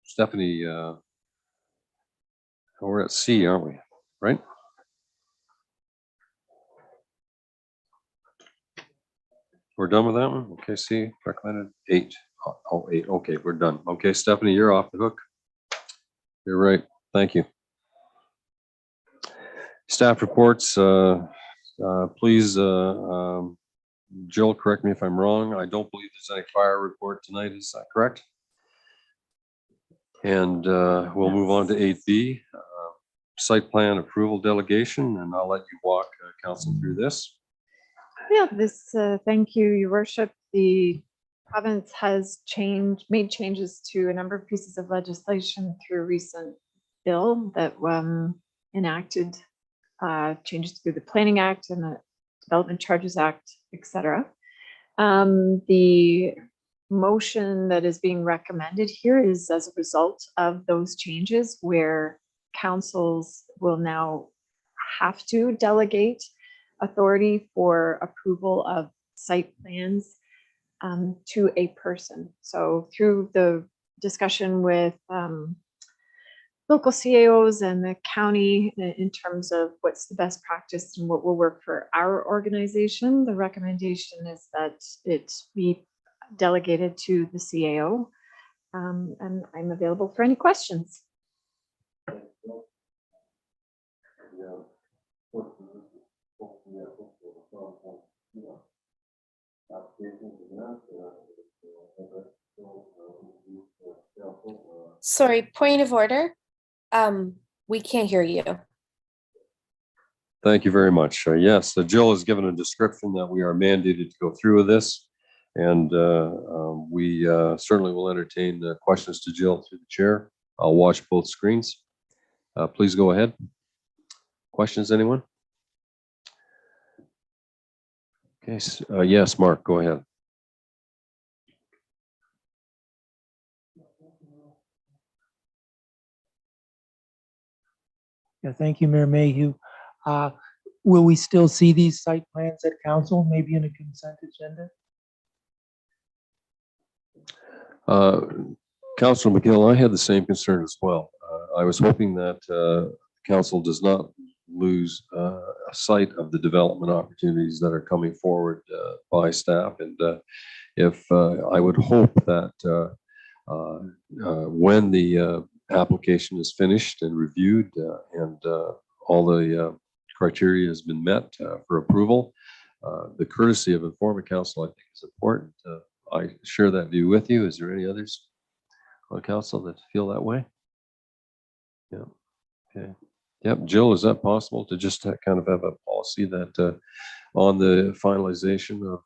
Stephanie, we're at C, aren't we? Right? We're done with that one? Okay, C, recommended 8. Oh, 8. Okay, we're done. Okay, Stephanie, you're off the hook. You're right. Thank you. Staff reports, please, Jill, correct me if I'm wrong. I don't believe there's any fire report tonight. Is that correct? And we'll move on to 8B, site plan approval delegation, and I'll let you walk council through this. Yeah, thank you, Your Worship. The province has made changes to a number of pieces of legislation through a recent bill that enacted changes to the Planning Act and the Development Charges Act, etc. The motion that is being recommended here is as a result of those changes, where councils will now have to delegate authority for approval of site plans to a person. So through the discussion with local CAOs and the county in terms of what's the best practice and what will work for our organization, the recommendation is that it be delegated to the CAO. And I'm available for any questions. Sorry, point of order. We can't hear you. Thank you very much. Yes, Jill has given a description that we are mandated to go through with this, and we certainly will entertain the questions to Jill through the chair. I'll watch both screens. Please go ahead. Questions, anyone? Okay, yes, Mark, go ahead. Yeah, thank you, Mayor Mayhew. Will we still see these site plans at council, maybe in a consent agenda? Councilor McGill, I had the same concern as well. I was hoping that council does not lose sight of the development opportunities that are coming forward by staff. And if I would hope that when the application is finished and reviewed and all the criteria has been met for approval, the courtesy of informing council, I think, is important. I share that view with you. Is there any others on council that feel that way? Yeah. Okay. Yep. Jill, is that possible to just kind of have a policy that on the finalization of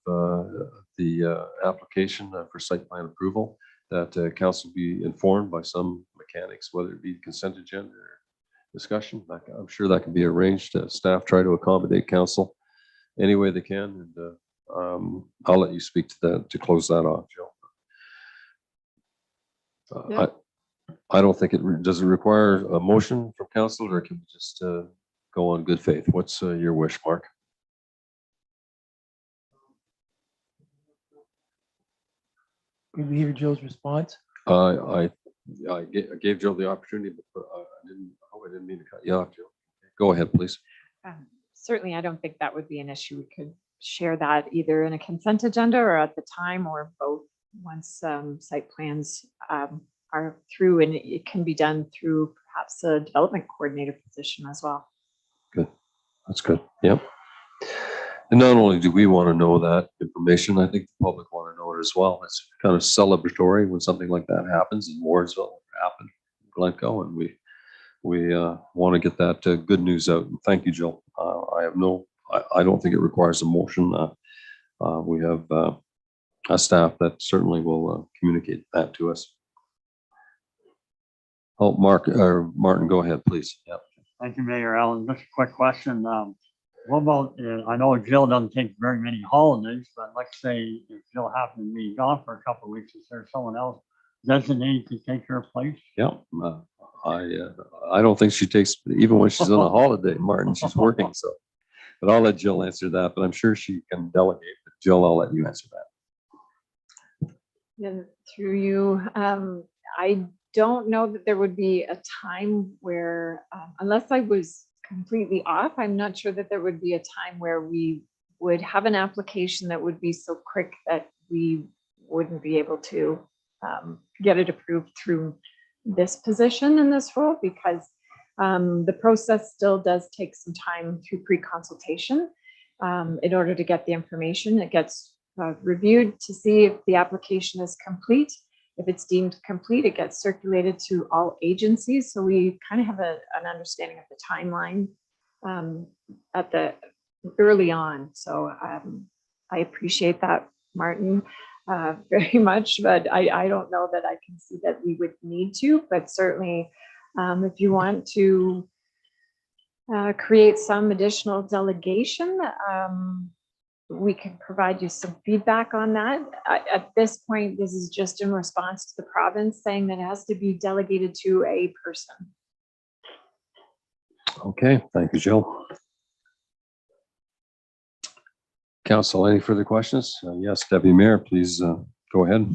the application for site plan approval, that council be informed by some mechanics, whether it be consent agenda or discussion. I'm sure that can be arranged. Staff try to accommodate council any way they can, and I'll let you speak to that to close that off, Jill. Yeah. I don't think does it require a motion from council, or can we just go on good faith? What's your wish, Mark? Did we hear Jill's response? I gave Jill the opportunity, but I didn't mean to cut you off, Jill. Go ahead, please. Certainly, I don't think that would be an issue. We could share that either in a consent agenda or at the time, or both, once site plans are through, and it can be done through perhaps a development coordinator position as well. Good. That's good. Yep. And not only do we want to know that information, I think the public want to know it as well. It's kind of celebratory when something like that happens in Wardsville, happened in Glencoe, and we want to get that good news out. And thank you, Jill. I don't think it requires a motion. We have a staff that certainly will communicate that to us. Oh, Martin, go ahead, please. Yep. Thank you, Mayor Allen. Just a quick question. What about, I know Jill doesn't take very many holidays, but let's say if Jill happened to be gone for a couple of weeks, is there someone else designated to take her place? Yeah, I don't think she takes, even when she's on a holiday, Martin, she's working, so. But I'll let Jill answer that, but I'm sure she can delegate. But Jill, I'll let you answer that. Yeah, through you, I don't know that there would be a time where, unless I was completely off, I'm not sure that there would be a time where we would have an application that would be so quick that we wouldn't be able to get it approved through this position in this role, because the process still does take some time through pre-consultation in order to get the information. It gets reviewed to see if the application is complete. If it's deemed complete, it gets circulated to all agencies. So we kind of have an understanding of the timeline at the early on. So I appreciate that, Martin, very much, but I don't know that I can see that we would need to, but certainly if you want to create some additional delegation, we can provide you some feedback on that. At this point, this is just in response to the province saying that it has to be delegated to a person. Okay, thank you, Jill. Council, any further questions? Yes, Deputy Mayor, please go ahead.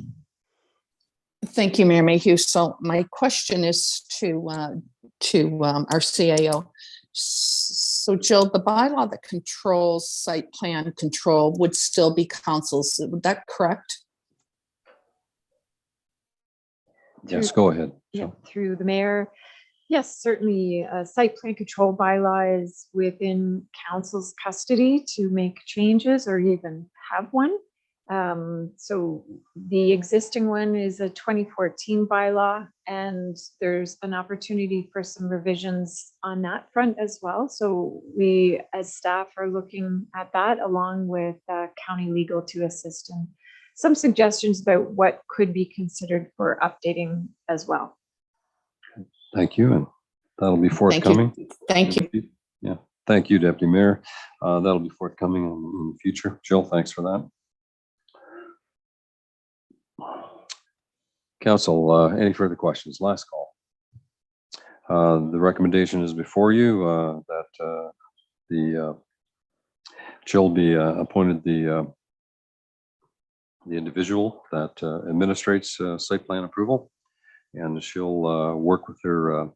Thank you, Mayor Mayhew. So my question is to our CAO. So Jill, the bylaw that controls site plan control would still be council's. Would that correct? Yes, go ahead. Yeah, through the mayor. Yes, certainly site plan control bylaw is within council's custody to make changes or even have one. So the existing one is a 2014 bylaw, and there's an opportunity for some revisions on that front as well. So we as staff are looking at that along with county legal to assist in some suggestions about what could be considered for updating as well. Thank you, and that'll be forthcoming. Thank you. Yeah, thank you, Deputy Mayor. That'll be forthcoming in the future. Jill, thanks for that. Council, any further questions? Last call. The recommendation is before you that Jill be appointed the individual that administrates site plan approval, and she'll work with her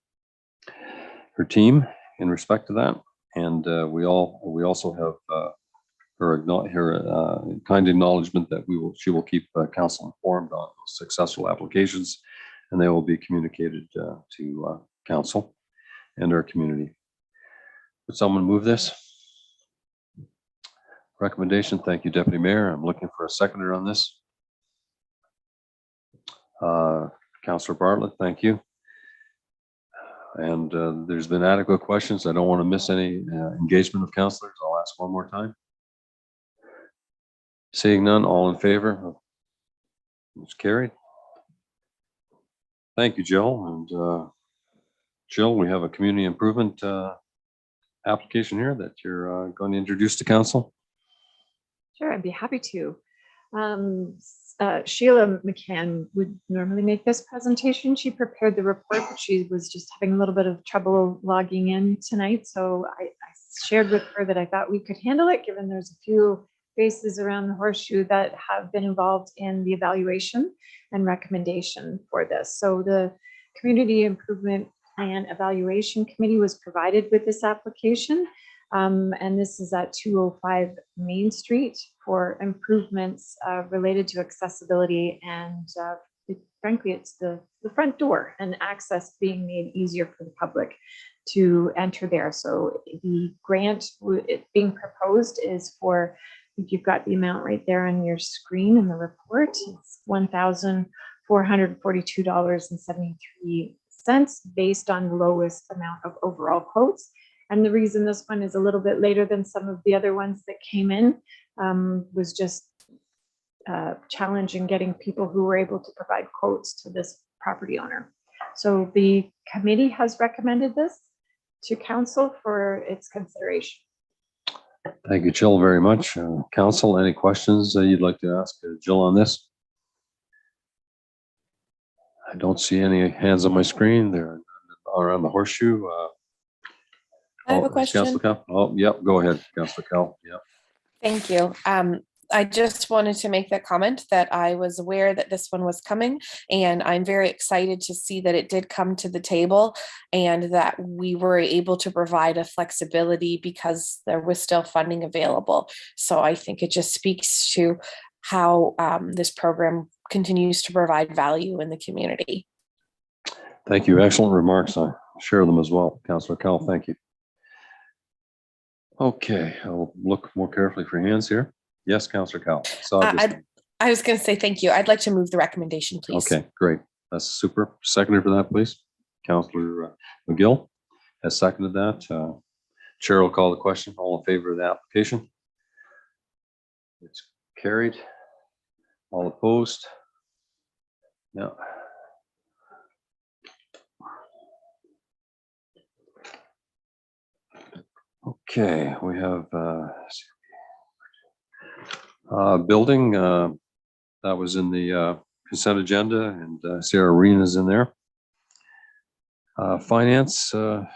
team in respect to that. And we also have her kind acknowledgement that she will keep council informed on those successful applications, and they will be communicated to council and our community. Would someone move this recommendation? Thank you, Deputy Mayor. I'm looking for a seconder on this. Councillor Bartlett, thank you. And there's been adequate questions. I don't want to miss any engagement of councillors. I'll ask one more time. Seeing none, all in favor? It's carried. Thank you, Jill. And Jill, we have a community improvement application here that you're going to introduce to council. Sure, I'd be happy to. Sheila McCann would normally make this presentation. She prepared the report, but she was just having a little bit of trouble logging in tonight. So I shared with her that I thought we could handle it, given there's a few faces around the horseshoe that have been involved in the evaluation and recommendation for this. So the Community Improvement Plan Evaluation Committee was provided with this application. And this is at 205 Main Street for improvements related to accessibility and frankly, it's the front door and access being made easier for the public to enter there. So the grant being proposed is for, if you've got the amount right there on your screen in the report, it's $1,442.73 based on the lowest amount of overall quotes. And the reason this one is a little bit later than some of the other ones that came in was just challenging getting people who were able to provide quotes to this property owner. So the committee has recommended this to council for its consideration. Thank you, Jill, very much. Council, any questions you'd like to ask Jill on this? I don't see any hands on my screen. They're around the horseshoe. I have a question. Councilor Kell? Oh, yep. Go ahead, Councilor Kell. Yep. Thank you. I just wanted to make that comment that I was aware that this one was coming, and I'm very excited to see that it did come to the table and that we were able to provide a flexibility because there was still funding available. So I think it just speaks to how this program continues to provide value in the community. Thank you. Excellent remarks. I share them as well. Councilor Kell, thank you. Okay, I'll look more carefully for hands here. Yes, Councilor Kell. I was going to say thank you. I'd like to move the recommendation, please. Okay, great. That's super. Seconder for that, please. Councilor McGill has seconded that. Chair will call the question. All in favor of the application? It's carried. All opposed? No. Okay, we have building that was in the consent agenda, and Sarah Arena's in there. Finance, I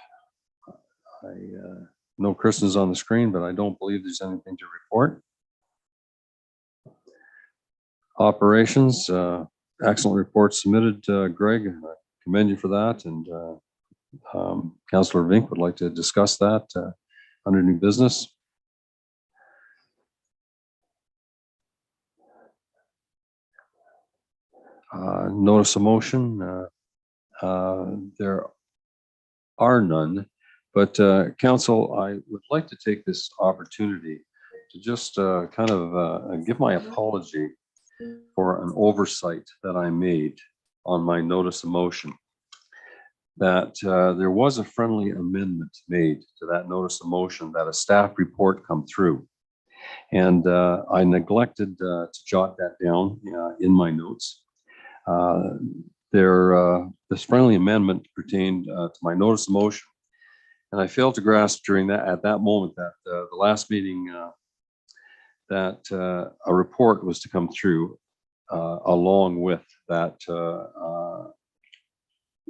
know Kristen's on the screen, but I don't believe there's anything to report. Operations, excellent report submitted, Greg. I commend you for that, and Councillor Vink would like to discuss that under new business. Notice of motion, there are none, but council, I would like to take this opportunity to just kind of give my apology for an oversight that I made on my notice of motion. That there was a friendly amendment made to that notice of motion that a staff report come through. And I neglected to jot that down in my notes. This friendly amendment pertained to my notice of motion. And I failed to grasp at that moment that the last meeting that a report was to come through along with that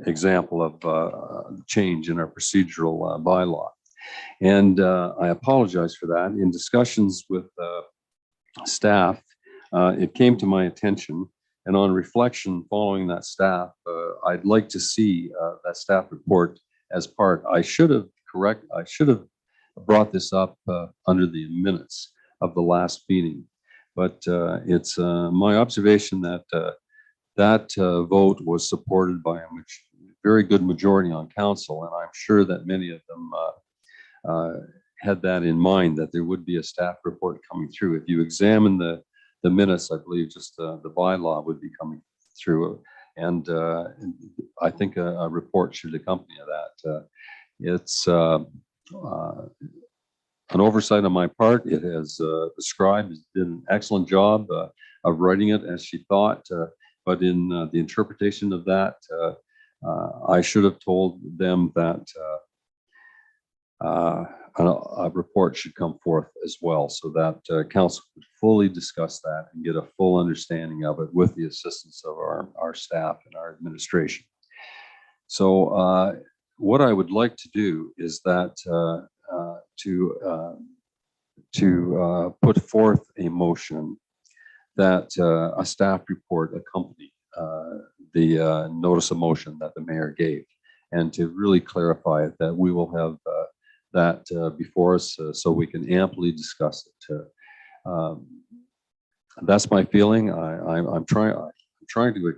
example of change in our procedural bylaw. And I apologize for that. In discussions with staff, it came to my attention, and on reflection following that staff, I'd like to see that staff report as part. I should have brought this up under the minutes of the last meeting, but it's my observation that that vote was supported by a very good majority on council, and I'm sure that many of them had that in mind, that there would be a staff report coming through. If you examine the minutes, I believe just the bylaw would be coming through, and I think a report should accompany that. It's an oversight on my part. It has the scribe did an excellent job of writing it as she thought, but in the interpretation of that, I should have told them that a report should come forth as well, so that council could fully discuss that and get a full understanding of it with the assistance of our staff and our administration. So what I would like to do is that to put forth a motion that a staff report accompany the notice of motion that the mayor gave, and to really clarify it, that we will have that before us so we can amply discuss it. That's my feeling. I'm trying to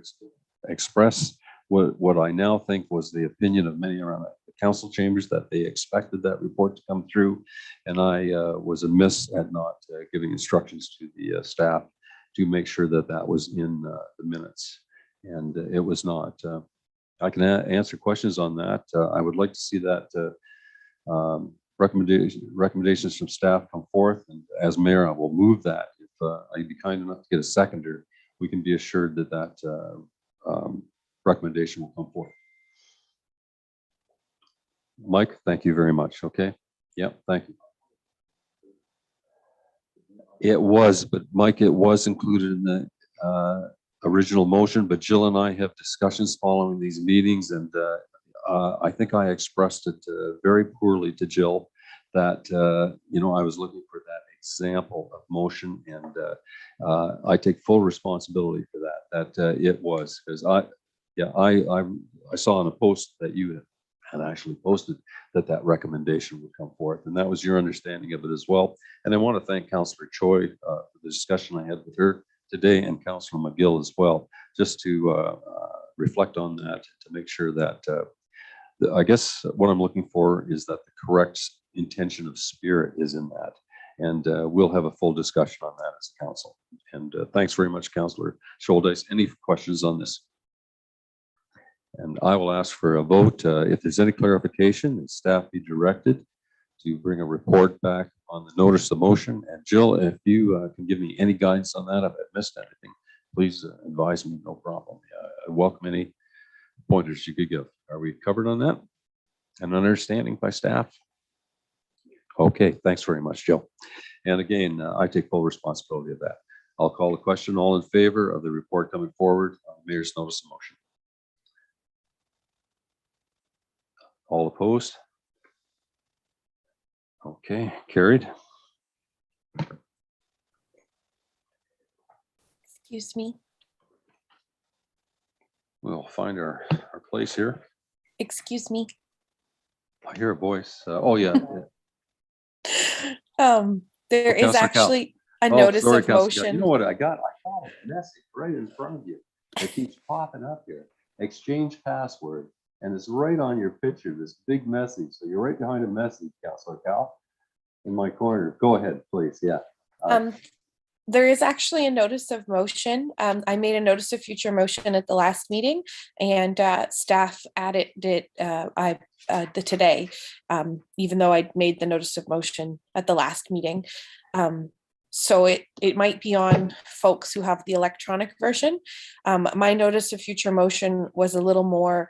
express what I now think was the opinion of many around the council chambers, that they expected that report to come through, and I was amiss at not giving instructions to the staff to make sure that that was in the minutes, and it was not. I can answer questions on that. I would like to see that recommendations from staff come forth, and as mayor, I will move that. If I'd be kind enough to get a seconder, we can be assured that that recommendation will come forth. Mike, thank you very much. Okay. Yep. Thank you. It was, but Mike, it was included in the original motion, but Jill and I have discussions following these meetings, and I think I expressed it very poorly to Jill, that you know, I was looking for that example of motion, and I take full responsibility for that. That it was, because I saw on a post that you had actually posted that recommendation would come forth, and that was your understanding of it as well. And I want to thank Councillor Choi for the discussion I had with her today, and Councillor McGill as well, just to reflect on that, to make sure that I guess what I'm looking for is that the correct intention of spirit is in that, and we'll have a full discussion on that as a council. And thanks very much, Councillor Scholdice. Any questions on this? And I will ask for a vote. If there's any clarification, and staff be directed to bring a report back on the notice of motion. And Jill, if you can give me any guidance on that, if I missed anything, please advise me, no problem. I welcome any pointers you could give. Are we covered on that? An understanding by staff? Okay, thanks very much, Jill. And again, I take full responsibility of that. I'll call the question. All in favor of the report coming forward on the mayor's notice of motion? All opposed? Okay, carried. Excuse me. We'll find our place here. Excuse me. I hear a voice. Oh yeah. There is Councillor Cal. actually a Oh, notice sorry, of Councillor Cal. motion. You know what I got? I found a message right in front of you. It keeps popping up here. Exchange password. And it's right on your picture, this big message. So you're right behind a message, Councillor Cal, in my corner. Go ahead, please. Yeah. There is actually a notice of motion. I made a notice of future motion at the last meeting, and staff added it today, even though I made the notice of motion at the last meeting. So it might be on folks who have the electronic version. My notice of future motion was a little more,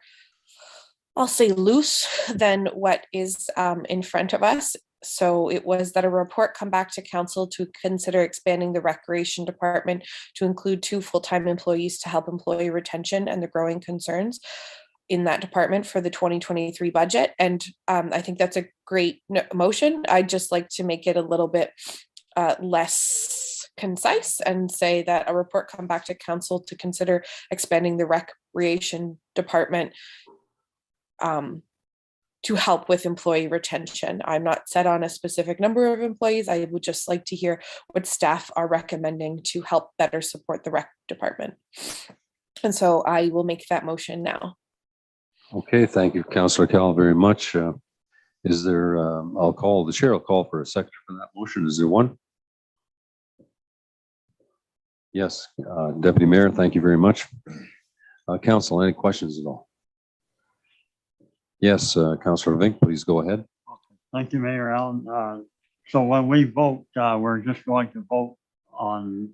I'll say, loose than what is in front of us. So it was that a report come back to council to consider expanding the recreation department to include 2 full-time employees to help employee retention and the growing concerns in that department for the 2023 budget. And I think that's a great motion. I'd just like to make it a little bit less concise and say that a report come back to council to consider expanding the recreation department to help with employee retention. I'm not set on a specific number of employees. I would just like to hear what staff are recommending to help better support the rec department. And so I will make that motion now. Okay, thank you, Councillor Cal, very much. Is there, the chair will call for a second for that motion. Is there one? Yes, Deputy Mayor, thank you very much. Council, any questions at all? Yes, Councillor Vink, please go ahead. Thank you, Mayor Allen. So when we vote, we're just going to vote on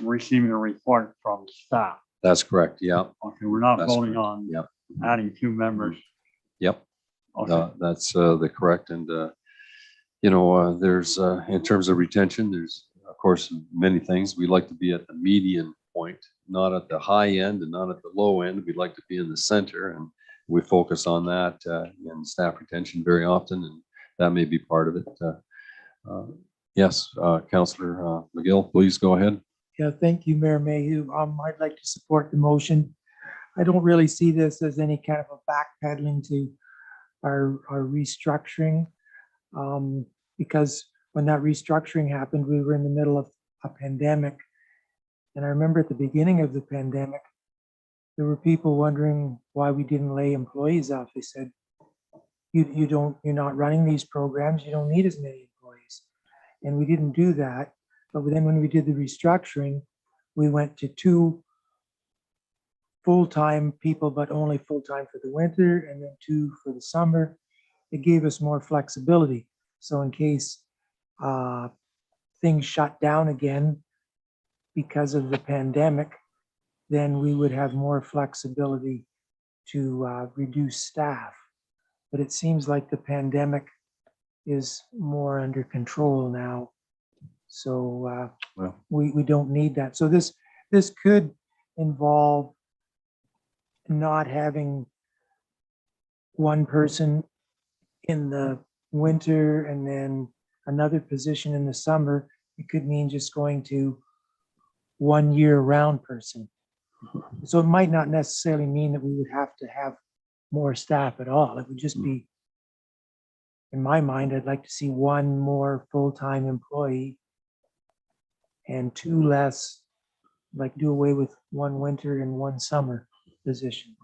receiving a report from staff. That's correct. Yeah. Okay, we're not That's voting correct. on Yep. adding 2 members. Yep. Okay, That's the correct. And, there's, in terms of retention, there's, of course, many things. We like to be at the median point, not at the high end and not at the low end. We'd like to be in the center, and we focus on that in staff retention very often, and that may be part of it. Yes, Councillor McGill, please go ahead. Yeah, thank you, Mayor Mayhew. I'd like to support the motion. I don't really see this as any kind of a backpedaling to our restructuring. Because when that restructuring happened, we were in the middle of a pandemic. And I remember at the beginning of the pandemic, there were people wondering why we didn't lay employees off. They said, you're not running these programs, you don't need as many employees. And we didn't do that. But then when we did the restructuring, we went to 2 full-time people, but only full-time for the winter, and then 2 for the summer. It gave us more flexibility. So in case things shut down again because of the pandemic, then we would have more flexibility to reduce staff. But it seems like the pandemic is more under control now. So we don't need that. So this could involve not having one person in the winter and then another position in the summer. It could mean just going to 1 year-round person. So it might not necessarily mean that we would have to have more staff at all. It would just be, in my mind, I'd like to see 1 more full-time employee and 2 less, like do away with 1 winter and 1 summer position.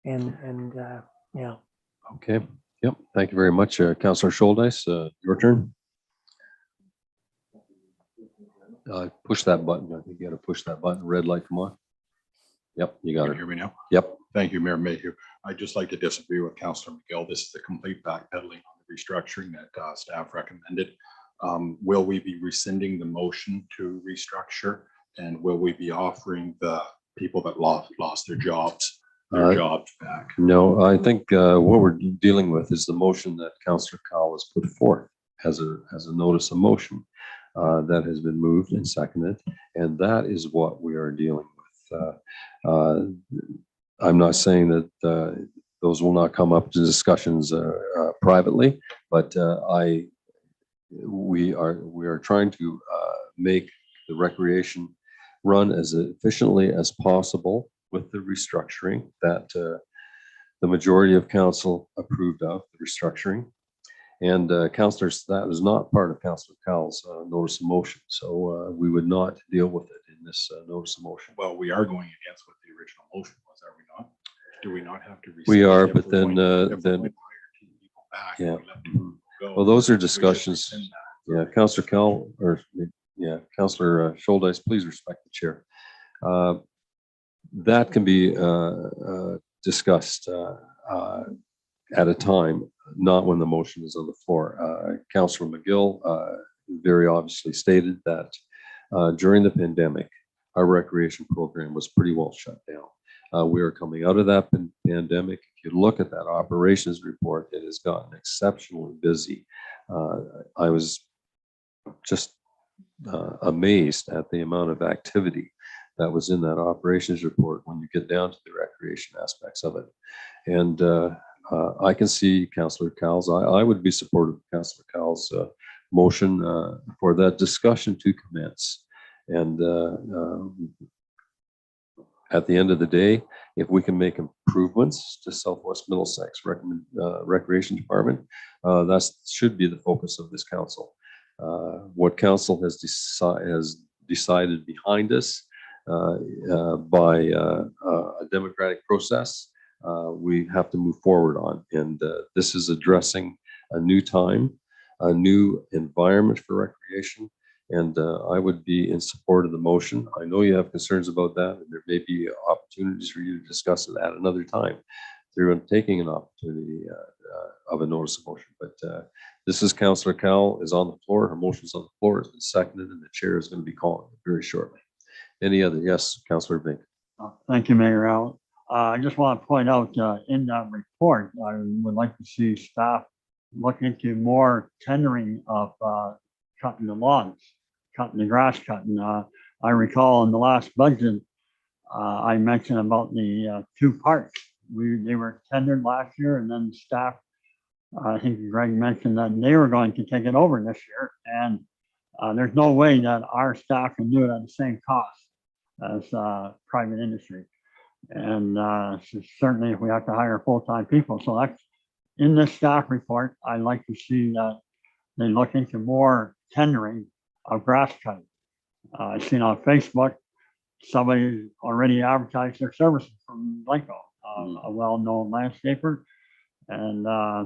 And yeah. Okay. Yep. Thank you very much, Councillor Scholdice. Your turn. Push that button. I think you got to push that button. Red light, come on. Yep, you got Can it. you hear me now? Yep. Thank you, Mayor Mayhew. I'd just like to disagree with Councillor McGill. This is the complete backpedaling on the restructuring that staff recommended. Will we be rescinding the motion to restructure? And will we be offering the people that lost their jobs back? No, I think what we're dealing with is the motion that Councillor Cowell has put forth as a notice of motion that has been moved and seconded, and that is what we are dealing with. I'm not saying that those will not come up to discussions privately, but we are trying to make the recreation run as efficiently as possible with the restructuring that the majority of council approved of, the restructuring. And councillors, that was not part of Councillor Cowell's notice of motion. So we would not deal with it in this notice of motion. Well, we are going against what the original motion was, are we not? Do we not have to? We are, if but we're then, going to hire 2 people back and yeah. we let them go, Well, those are we just discussions. rescind that? Yeah, Councillor Cowell, or yeah, Councillor Scholdice, please respect the chair. That can be discussed at a time, not when the motion is on the floor. Councillor McGill very obviously stated that during the pandemic, our recreation program was pretty well shut down. We are coming out of that pandemic. If you look at that operations report, it has gotten exceptionally busy. I was just amazed at the amount of activity that was in that operations report when you get down to the recreation aspects of it. And I can see Councillor Cowell's, I would be supportive of Councillor Cowell's motion for that discussion to commence. And at the end of the day, if we can make improvements to Southwest Middlesex Recreation Department, that should be the focus of this council. What council has decided behind us by a democratic process, we have to move forward on. And this is addressing a new time, a new environment for recreation. And I would be in support of the motion. I know you have concerns about that, and there may be opportunities for you to discuss it at another time through taking an opportunity of a notice of motion. But this is Councillor Cowell is on the floor. Her motion is on the floor. It's been seconded, and the chair is going to be calling it very shortly. Any other? Yes, Councillor Vink. Thank you, Mayor Al. I just want to point out in that report, I would like to see staff look into more tendering of cutting the lawns, cutting the grass cutting. I recall in the last budget, I mentioned about the two parks. They were tendered last year, and then staff, I think Greg mentioned that they were going to take it over this year. And there's no way that our staff can do it at the same cost as private industry. And certainly if we have to hire full-time people. So that's in this staff report. I'd like to see that they look into more tendering of grass cutting. I've seen on Facebook, somebody already advertised their services from Blanco, a well-known landscaper. And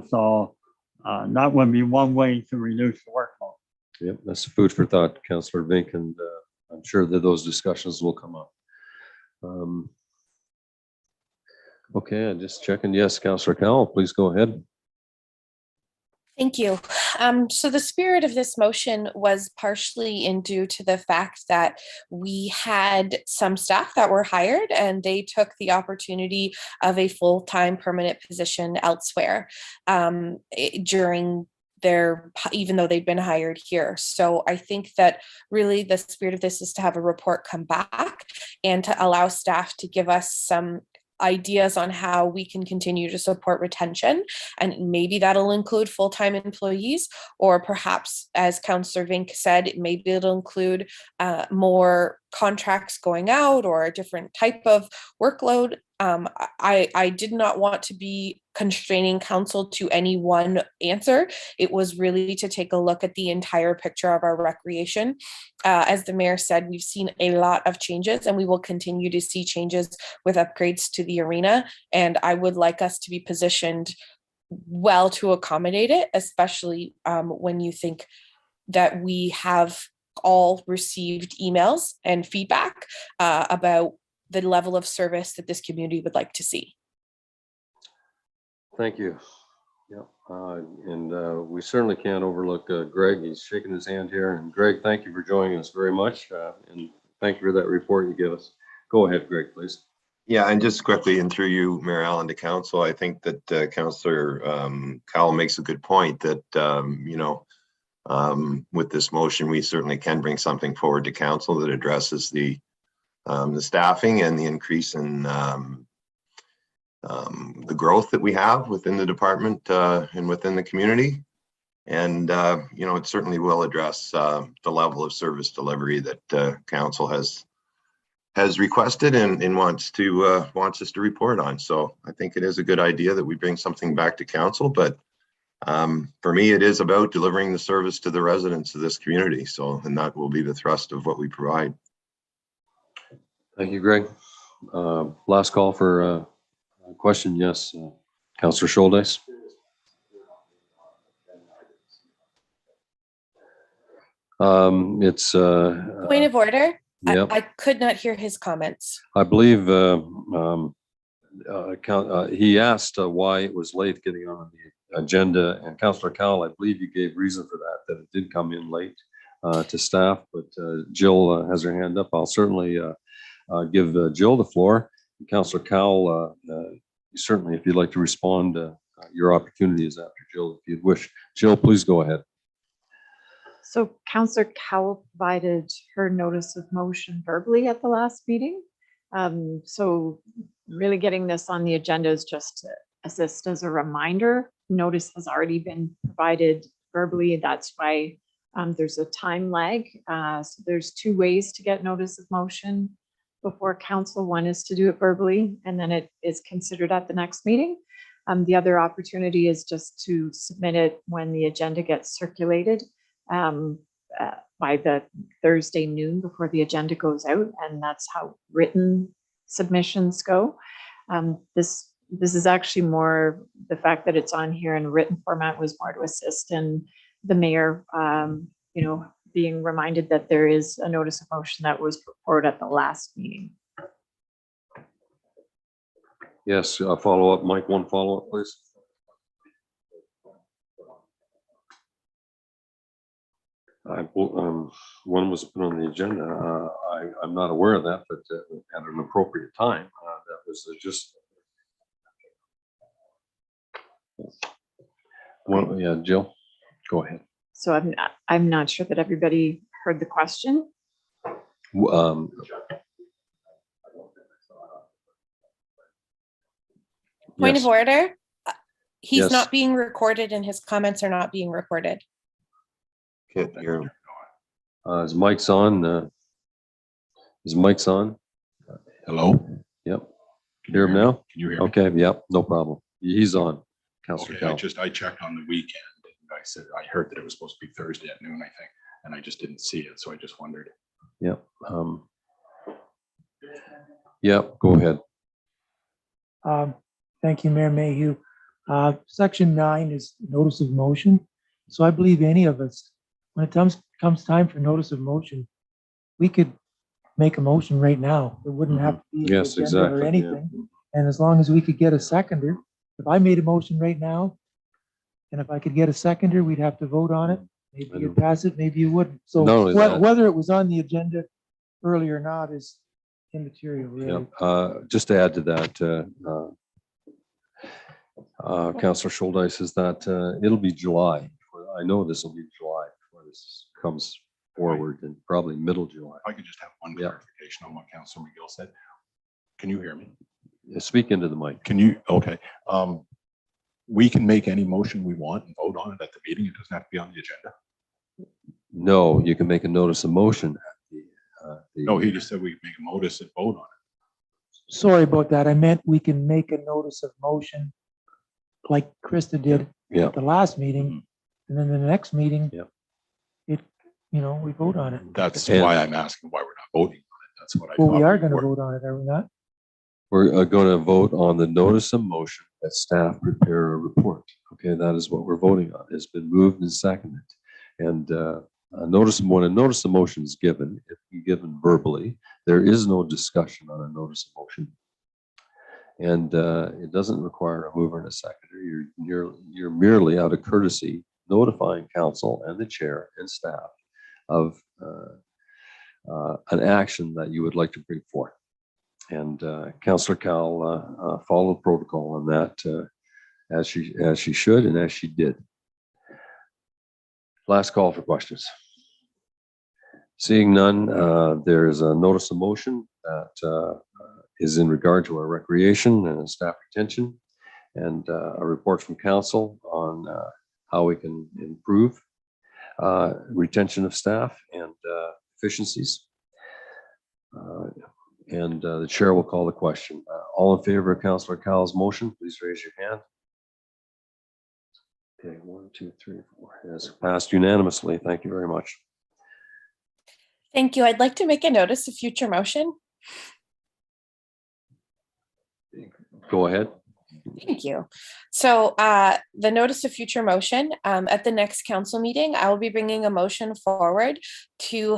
so that would be one way to reduce the workload. Yep, that's food for thought, Councillor Vink, and I'm sure that those discussions will come up. Okay, I'm just checking. Yes, Councillor Cowell, please go ahead. Thank you. So the spirit of this motion was partially in due to the fact that we had some staff that were hired and they took the opportunity of a full-time permanent position elsewhere during even though they'd been hired here. So I think that really the spirit of this is to have a report come back and to allow staff to give us some ideas on how we can continue to support retention. And maybe that'll include full-time employees, or perhaps, as Councillor Vink said, maybe it'll include more contracts going out or a different type of workload. I did not want to be constraining council to any one answer. It was really to take a look at the entire picture of our recreation. As the mayor said, we've seen a lot of changes and we will continue to see changes with upgrades to the arena. And I would like us to be positioned well to accommodate it, especially when you think that we have all received emails and feedback about the level of service that this community would like to see. Thank you. Yeah, and we certainly can't overlook Greg. He's shaking his hand here. And Greg, thank you for joining us very much. And thank you for that report you give us. Go ahead, Greg, please. Yeah, and just quickly, and through you, Mayor Allen, to council, I think that Councillor Cowell makes a good point that, with this motion, we certainly can bring something forward to council that addresses the staffing and the increase in the growth that we have within the department and within the community. And, it certainly will address the level of service delivery that council has requested and wants us to report on. So I think it is a good idea that we bring something back to council, but for me, it is about delivering the service to the residents of this community. So, and that will be the thrust of what we provide. Thank you, Greg. Last call for a question. Yes, Councillor Scholdeis. It's Point of order. Yep. I could not hear his comments. I believe he asked why it was late getting on the agenda, and Councillor Cowell, I believe you gave reason for that it did come in late to staff, but Jill has her hand up. I'll certainly give Jill the floor. Councillor Cowell, certainly if you'd like to respond, your opportunity is after Jill, if you'd wish. Jill, please go ahead. So Councillor Cowell provided her notice of motion verbally at the last meeting. So really getting this on the agenda is just to assist as a reminder. Notice has already been provided verbally. That's why there's a time lag. So there's two ways to get notice of motion before council. One is to do it verbally, and then it is considered at the next meeting. The other opportunity is just to submit it when the agenda gets circulated by the Thursday noon before the agenda goes out, and that's how written submissions go. This is actually more, the fact that it's on here in written format was more to assist in the mayor, being reminded that there is a notice of motion that was put forward at the last meeting. Yes, follow up, Mike. One follow up, please. One was put on the agenda. I'm not aware of that, but at an appropriate time. That was just. Well, yeah, Jill, go ahead. So I'm not sure that everybody heard the question. Um, Point yes. of order. He's Yes. not being recorded and his comments are not being recorded. Can't hear him. His mic's on. His mic's on. Hello? Yep. Can Hear him now? Can you hear me? Okay. Yep. No problem. He's on. Councillor Okay, Cal. I checked on the weekend. And I said, I heard that it was supposed to be Thursday at noon, I think, and I just didn't see it. So I just wondered. Yep. Yep. Go ahead. Thank you, Mayor Mayhew. Section 9 is notice of motion. So I believe any of us, when it comes time for notice of motion, we could make a motion right now. It wouldn't have to be an Yes, agenda exactly. or Yeah. anything. And as long as we could get a seconder, if I made a motion right now, and if I could get a seconder, we'd have to vote on it. Maybe you'd pass it, maybe you wouldn't. So Not only that- whether it was on the agenda early or not is immaterial, really. Yep. Just to add to that, Councillor Schuldeis, is that it'll be July. I know this will be July before this comes forward, and probably middle July. If I could just have one Yeah. clarification on what Councilor McGill said. Can you hear me? Speak into the mic. Can you? Okay. We can make any motion we want and vote on it at the meeting. It doesn't have to be on the agenda. No, you can make a notice of motion. No, he just said we make a notice and vote on it. Sorry about that. I meant we can make a notice of motion like Krista did Yeah. at the last meeting. And then the next meeting, Yep. we vote on it. That's And- why I'm asking why we're not voting on it. That's what I Well, thought. we are going to were. vote on it, are we not? We're going to vote on the notice of motion that staff prepare a report. Okay, that is what we're voting on. It's been moved and seconded. And when a notice of motion is given, if given verbally, there is no discussion on a notice of motion. And it doesn't require a mover and a seconder. You're merely out of courtesy notifying council and the chair and staff of an action that you would like to bring forth. And Councillor Cal followed protocol on that as she should and as she did. Last call for questions. Seeing none, there is a notice of motion that is in regard to our recreation and staff retention, and a report from council on how we can improve retention of staff and efficiencies. And the chair will call the question. All in favor of Councillor Cal's motion, please raise your hand. Okay, 1, 2, 3, 4. Yes, passed unanimously. Thank you very much. Thank you. I'd like to make a notice of future motion. Go ahead. Thank you. So the notice of future motion, at the next council meeting, I will be bringing a motion forward to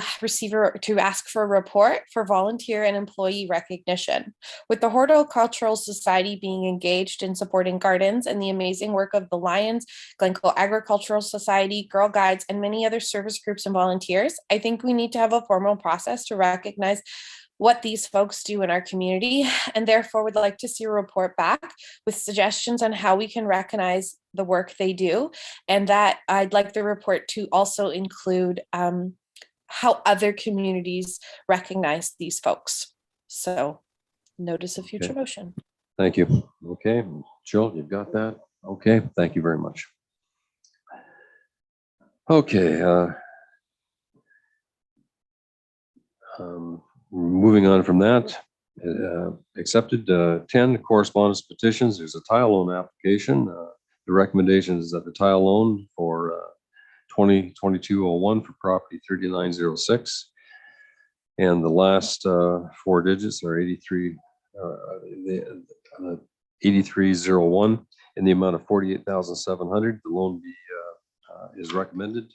ask for a report for volunteer and employee recognition. With the Horticultural Society being engaged in supporting gardens and the amazing work of the Lions, Glencoe Agricultural Society, Girl Guides, and many other service groups and volunteers, I think we need to have a formal process to recognize what these folks do in our community, and therefore would like to see a report back with suggestions on how we can recognize the work they do. And that I'd like the report to also include how other communities recognize these folks. So notice of future motion. Thank you. Okay, Jill, you've got that? Okay, thank you very much. Okay. Moving on from that, accepted 10 correspondence petitions. There's a tile loan application. The recommendation is that the tile loan for 2022-01 for property 3906. And the last 4 digits are 8301 in the amount of 48,700. The loan is recommended.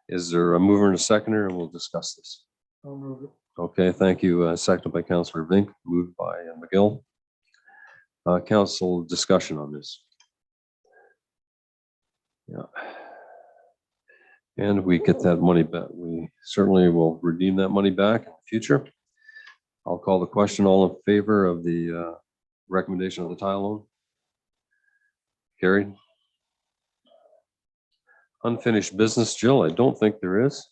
Is there a mover and a seconder? And we'll discuss this. I'll move it. Okay, thank you. Seconded by Councillor Vink, moved by McGill. Council discussion on this. Yeah. And we get that money back. We certainly will redeem that money back in the future. I'll call the question. All in favor of the recommendation of the tile loan? Carried. Unfinished business, Jill, I don't think there is.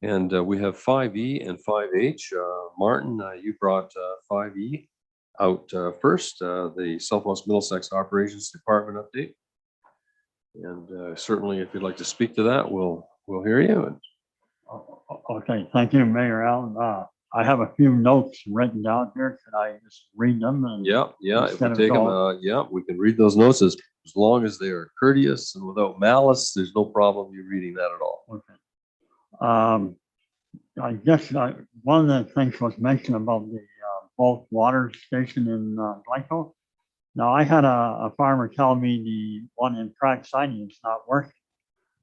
And we have 5E and 5H. Martin, you brought 5E out first, the Southwest Middlesex Operations Department update. And certainly if you'd like to speak to that, we'll hear you. And Okay, thank you, Mayor Allen. I have a few notes written down here. Can I just read them? And yeah, if we instead of take them, all- yeah, we can read those notes as long as they are courteous and without malice. There's no problem you reading that at all. Okay. I guess one of the things was mentioned about the bulk water station in Glencoe. Now, I had a farmer tell me the one in Pratt Siding is not working,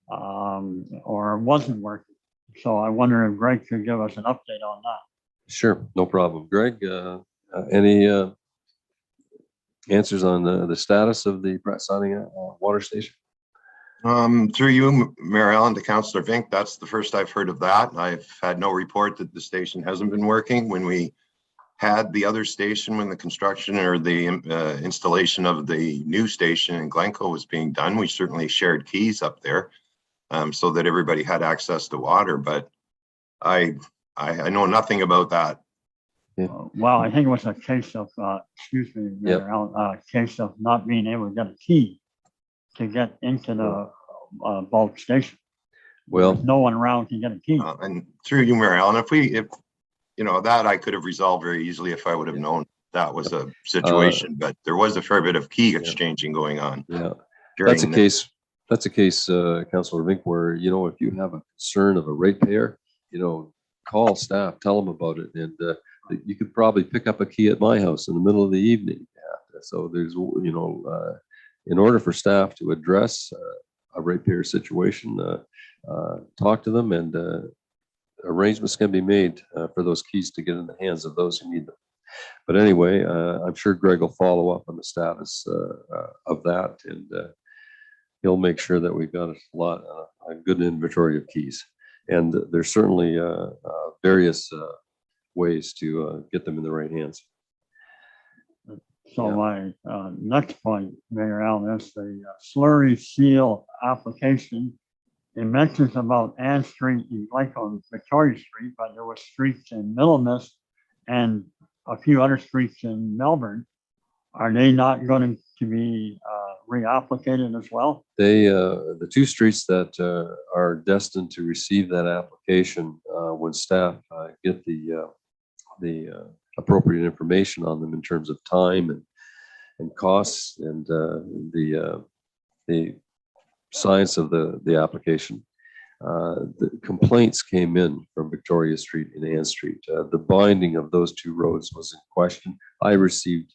or wasn't working. So I wonder if Greg could give us an update on that. Sure, no problem. Greg, any answers on the status of the Pratt Siding water station? Through you, Mayor Allen, to Councillor Vink, that's the first I've heard of that. I've had no report that the station hasn't been working. When we had the other station, when the construction or the installation of the new station in Glencoe was being done, we certainly shared keys up there so that everybody had access to water. But I know nothing about that. Well, I think it was a case of, excuse me, Mayor Allen, a case of not being able to get a key to get into the bulk station. Well, there's no one around to get a key. And through you, Mayor Allen, if you know, that I could have resolved very easily if I would have known that was a situation, but there was a fair bit of key exchanging going on. Yeah, that's a case. That's a case, Councillor Vink, where, you know, if you have a concern of a ratepayer, you know, call staff, tell them about it, and you could probably pick up a key at my house in the middle of the evening. Yeah. So there's, you know, in order for staff to address a ratepayer situation, talk to them, and arrangements can be made for those keys to get in the hands of those who need them. But anyway, I'm sure Greg will follow up on the status of that, and he'll make sure that we've got a good inventory of keys. And there's certainly various ways to get them in the right hands. So my next point, Mayor Allen, is the slurry seal application. It mentions about Ann Street in Glencoe and Victoria Street, but there were streets in Middlemiss and a few other streets in Melbourne. Are they not going to be reapplicated as well? They, the two streets that are destined to receive that application when staff get the appropriate information on them in terms of time and costs and the science of the application. The complaints came in from Victoria Street and Ann Street. The binding of those two roads was in question. I received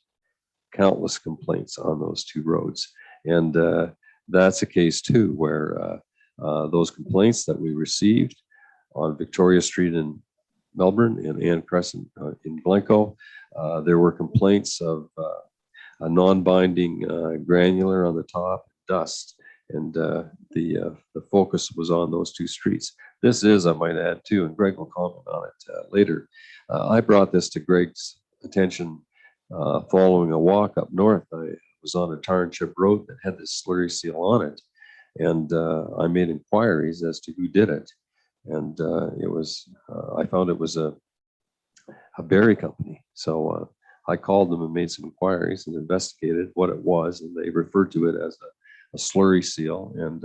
countless complaints on those two roads. And that's a case too, where those complaints that we received on Victoria Street in Melbourne and Ann Crescent in Glencoe, there were complaints of a non-binding granular on the top, dust, and the focus was on those two streets. This is, I might add too, and Greg will comment on it later. I brought this to Greg's attention following a walk up north. I was on a tar and chip road that had this slurry seal on it, and I made inquiries as to who did it, and it was I found it was a berry company. So I called them and made some inquiries and investigated what it was, and they referred to it as a slurry seal. And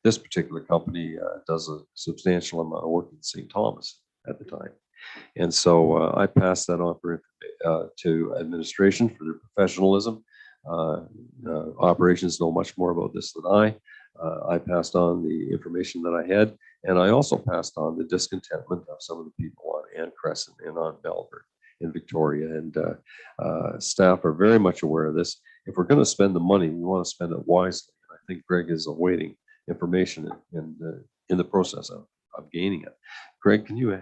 this particular company does a substantial amount of work in St. Thomas at the time. And so I passed that on to administration for their professionalism. Operations know much more about this than I. I passed on the information that I had, and I also passed on the discontentment of some of the people on Ann Crescent and on Melbourne in Victoria. And staff are very much aware of this. If we're going to spend the money, we want to spend it wisely. I think Greg is awaiting information in the process of gaining it. Greg, can you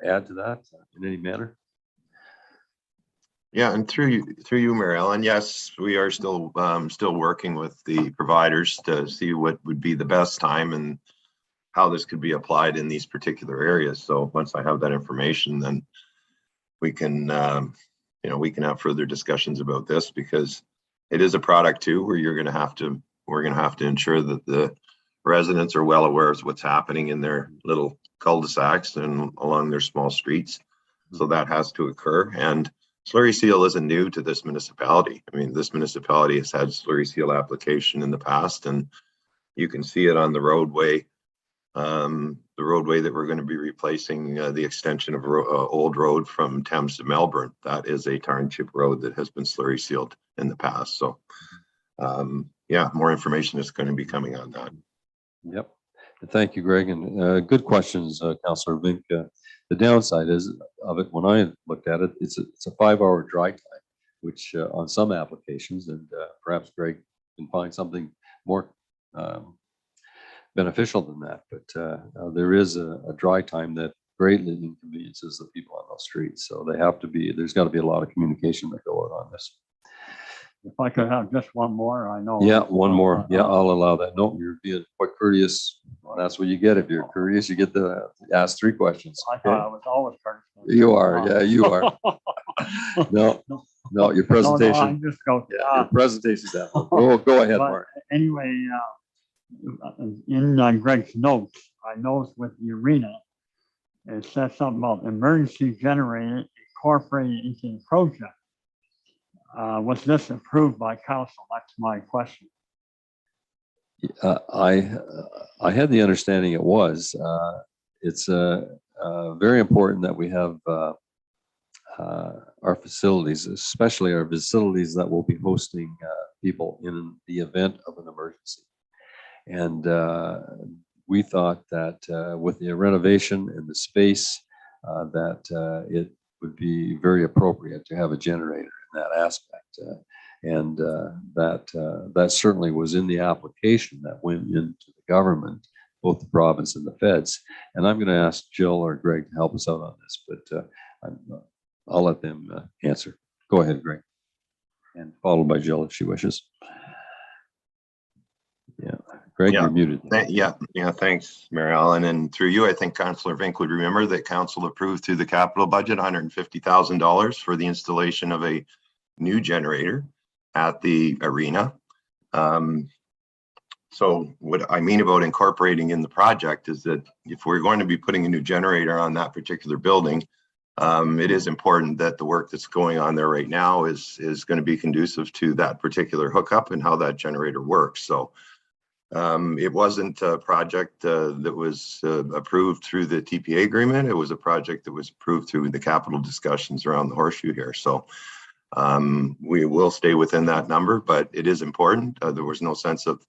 add to that in any manner? Yeah, and through you, Mary Ellen, yes, we are still working with the providers to see what would be the best time and how this could be applied in these particular areas. So once I have that information, then we can, we can have further discussions about this, because it is a product too, where we're going to have to ensure that the residents are well aware of what's happening in their little cul-de-sacs and along their small streets. So that has to occur. And slurry seal isn't new to this municipality. I mean, this municipality has had slurry seal application in the past, and you can see it on the roadway. The roadway that we're going to be replacing, the extension of Old Road from Thames to Melbourne, that is a township road that has been slurry sealed in the past. So, yeah, more information is going to be coming on that. Yep. Thank you, Greg. And good questions, Councillor Vink. The downside of it, when I looked at it, it's a 5-hour dry time, which on some applications, and perhaps Greg can find something more beneficial than that. But there is a dry time that greatly inconveniences the people on those streets. So there's got to be a lot of communication that go out on this. If I could have just one more, I know. Yeah, one more. Yeah, I'll allow that. No, you're being quite courteous. That's what you get. If you're courteous, you get to ask 3 questions. I thought I was always courteous. You are. Yeah, you are. No, your presentation. Just go. Your presentation's that one. Go ahead, Mark. Anyway, in Greg's notes, I noticed with the arena, it says something about emergency generator incorporated into the project. Was this approved by council? That's my question. I had the understanding it was. It's very important that we have our facilities, especially our facilities that will be hosting people in the event of an emergency. And we thought that with the renovation and the space, that it would be very appropriate to have a generator in that aspect. And that certainly was in the application that went into the government, both the province and the feds. And I'm going to ask Jill or Greg to help us out on this, but I'll let them answer. Go ahead, Greg. And followed by Jill if she wishes. Yeah, Greg, you're muted. Yeah, thanks, Mary Ellen. And through you, I think Councillor Vink would remember that council approved through the capital budget $150,000 for the installation of a new generator at the arena. So what I mean about incorporating in the project is that if we're going to be putting a new generator on that particular building, it is important that the work that's going on there right now is going to be conducive to that particular hookup and how that generator works. So it wasn't a project that was approved through the TPA agreement. It was a project that was approved through the capital discussions around the horseshoe here. So we will stay within that number, but it is important. There was no sense of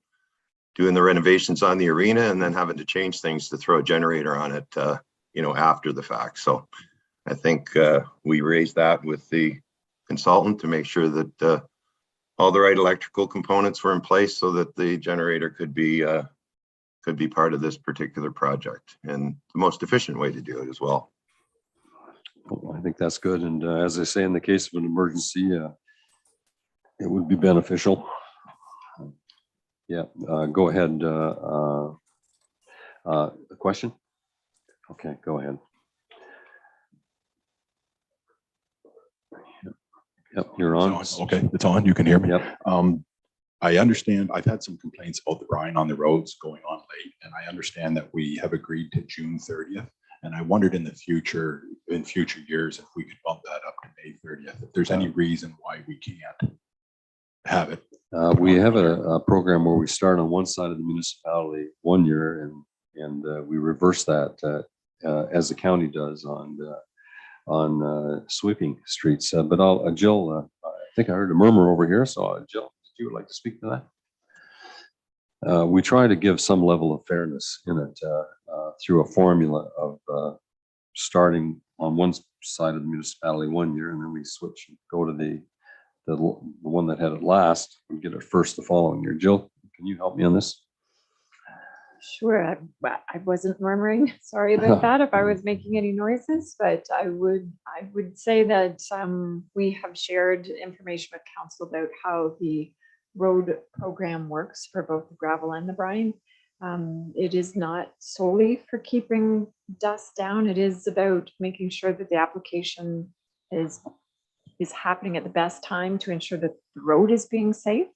doing the renovations on the arena and then having to change things to throw a generator on it, after the fact. So I think we raised that with the consultant to make sure that all the right electrical components were in place so that the generator could be part of this particular project, and the most efficient way to do it as well. Well, I think that's good. And as I say, in the case of an emergency, it would be beneficial. Yeah, go ahead. A question? Okay, go ahead. Yep, you're on. Okay, it's on. You can hear me. Yep. I understand. I've had some complaints about the brine on the roads going on late, and I understand that we have agreed to June 30th. And I wondered in future years, if we could bump that up to May 30th. If there's any reason why we can't have it. We have a program where we start on one side of the municipality one year, and we reverse that as the county does on sweeping streets. But Jill, I think I heard a murmur over here. So Jill, you would like to speak to that? We try to give some level of fairness in it through a formula of starting on one side of the municipality one year, and then we switch and go to the one that had it last and get it first the following year. Jill, can you help me on this? Sure, I wasn't murmuring. Sorry about that if I was making any noises, but I would say that we have shared information with council about how the road program works for both the gravel and the brine. It is not solely for keeping dust down. It is about making sure that the application is happening at the best time to ensure that the road is being safe.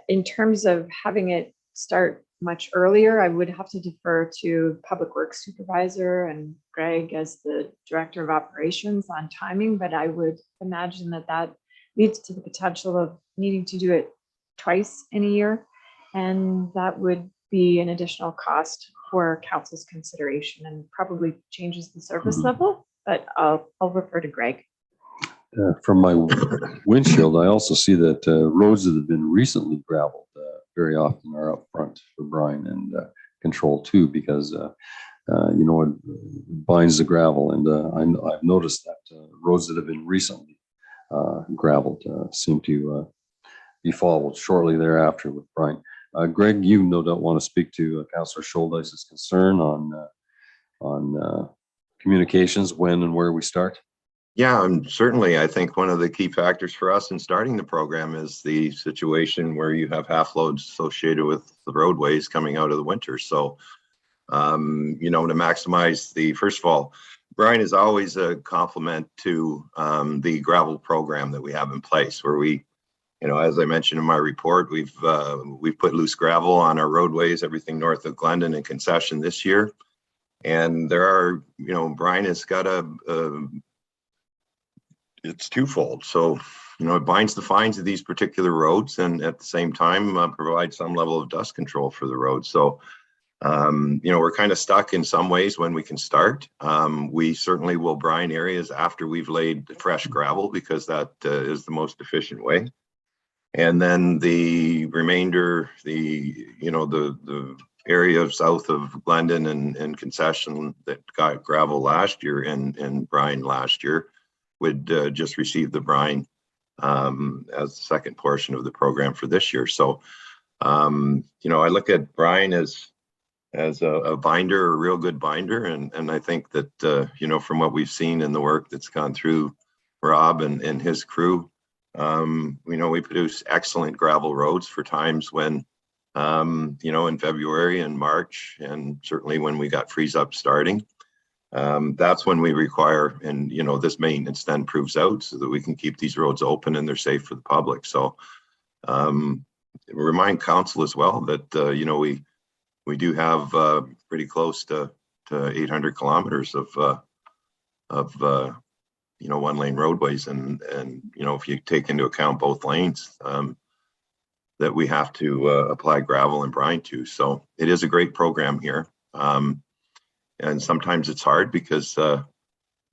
In terms of having it start much earlier, I would have to defer to Public Works Supervisor and Greg as the Director of Operations on timing, but I would imagine that that leads to the potential of needing to do it twice in a year. And that would be an additional cost for council's consideration and probably changes the service level, but I'll refer to Greg. From my windshield, I also see that roads that have been recently graveled very often are up front for brine and control too, because it binds the gravel. And I've noticed that roads that have been recently graveled seem to be followed shortly thereafter with brine. Greg, you no doubt want to speak to Councillor Scholdeis's concern on communications, when and where we start. Yeah, and certainly I think one of the key factors for us in starting the program is the situation where you have half loads associated with the roadways coming out of the winter. So, to maximize first of all, brine is always a complement to the gravel program that we have in place, where we, as I mentioned in my report, we've put loose gravel on our roadways, everything north of Glendon and Concession this year. And there are, brine has got it's twofold. So, it binds the fines of these particular roads and at the same time provides some level of dust control for the road. So, we're kind of stuck in some ways when we can start. We certainly will brine areas after we've laid fresh gravel because that is the most efficient way. And then the remainder, the area south of Glendon and Concession that got gravel last year and brine last year would just receive the brine as the second portion of the program for this year. So, I look at brine as a binder, a real good binder. And I think that, from what we've seen in the work that's gone through Rob and his crew, we produce excellent gravel roads for times when, in February and March, and certainly when we got freeze up starting. That's when we require, and this maintenance then proves out so that we can keep these roads open and they're safe for the public. So remind council as well that we do have pretty close to 800 kilometers of one lane roadways, and if you take into account both lanes that we have to apply gravel and brine to. So it is a great program here. And sometimes it's hard because,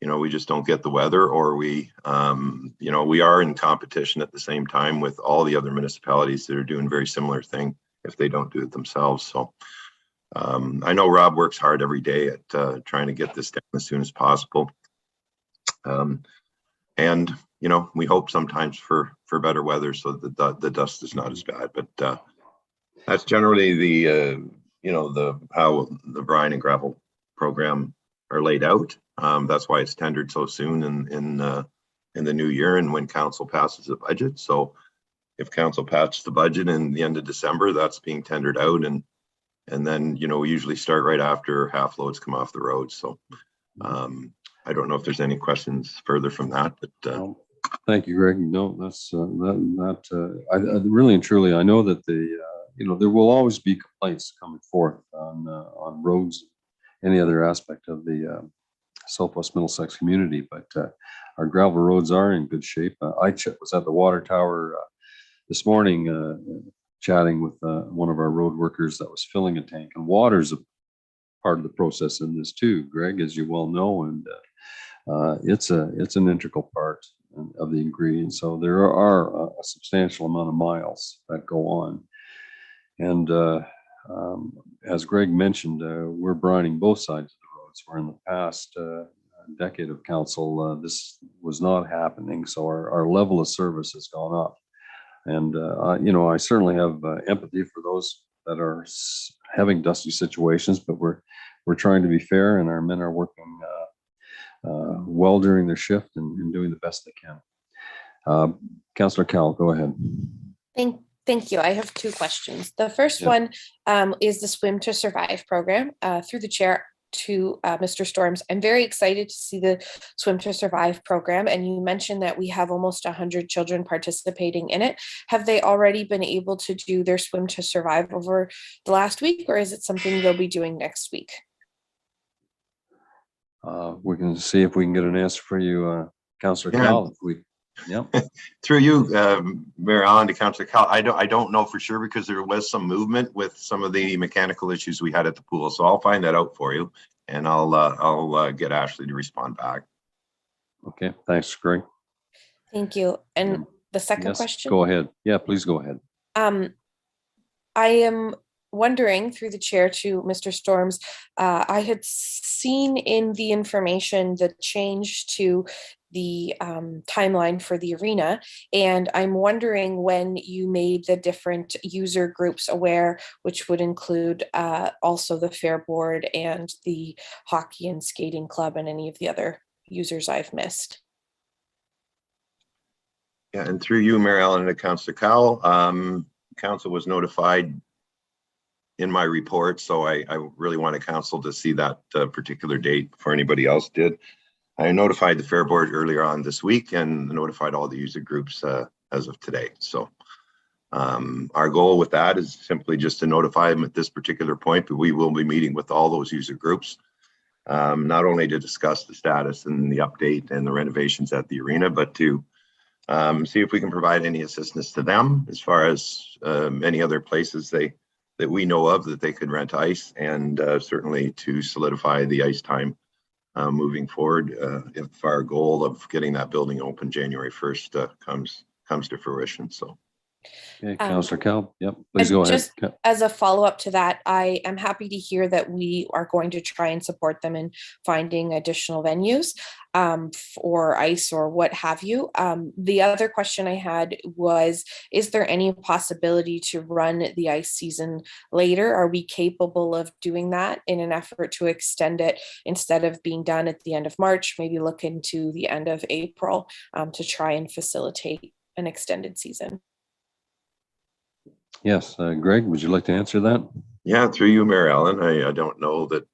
we just don't get the weather, or we are in competition at the same time with all the other municipalities that are doing very similar thing if they don't do it themselves. So I know Rob works hard every day at trying to get this done as soon as possible. And, we hope sometimes for better weather so that the dust is not as bad, but that's generally the how the brine and gravel program are laid out. That's why it's tendered so soon in the new year and when council passes the budget. So if council passes the budget in the end of December, that's being tendered out, and then we usually start right after half loads come off the road. So I don't know if there's any questions further from that, but thank you, Greg. No, that's I really and truly, I know that there will always be complaints coming forth on roads, any other aspect of the Southwest Middlesex community, but our gravel roads are in good shape. I was at the water tower this morning chatting with one of our road workers that was filling a tank, and water's a part of the process in this too, Greg, as you well know, and it's an integral part of the ingredient. So there are a substantial amount of miles that go on, and as Greg mentioned, we're brining both sides of the roads, where in the past decade of council this was not happening. So our level of service has gone up, And, I certainly have empathy for those that are having dusty situations, but we're trying to be fair, and our men are working well during their shift and doing the best they can. Councillor Cowell, go ahead. Thank you. I have two questions. The first Yeah. one is the Swim to Survive program. Through the chair to Mr. Storms, I'm very excited to see the Swim to Survive program. And you mentioned that we have almost 100 children participating in it. Have they already been able to do their Swim to Survive over the last week, or is it something they'll be doing next week? We can see if we can get an answer for you, Councillor Yeah. Cowell. Yep. Through you, Mayor Allen, to Councillor Cal, I don't know for sure because there was some movement with some of the mechanical issues we had at the pool. So I'll find that out for you, and I'll get Ashley to respond back. Okay. Thanks, Greg. Thank you. And Yeah. the second Yes, question? go ahead. Yeah, please go ahead. I am wondering, through the chair to Mr. Storms, I had seen in the information the change to the timeline for the arena, and I'm wondering when you made the different user groups aware, which would include also the Fair Board and the Hockey and Skating Club and any of the other users I've missed. Yeah, and through you, Mayor Allen, to Councillor Cowell, council was notified in my report, so I really wanted council to see that particular date before anybody else did. I notified the Fair Board earlier on this week and notified all the user groups as of today. So our goal with that is simply just to notify them at this particular point, but we will be meeting with all those user groups, not only to discuss the status and the update and the renovations at the arena, but to see if we can provide any assistance to them as far as any other places that we know of that they could rent ice, and certainly to solidify the ice time moving forward if our goal of getting that building open January 1st comes to fruition. So. Okay, Councillor Cowell. Yep, please go ahead. Just as a follow-up to that, I am happy to hear that we are going to try and support them in finding additional venues for ice or what have you. The other question I had was, is there any possibility to run the ice season later? Are we capable of doing that in an effort to extend it instead of being done at the end of March, maybe look into the end of April to try and facilitate an extended season? Yes, Greg, would you like to answer that? Yeah, through you, Mayor Allen. I don't know that,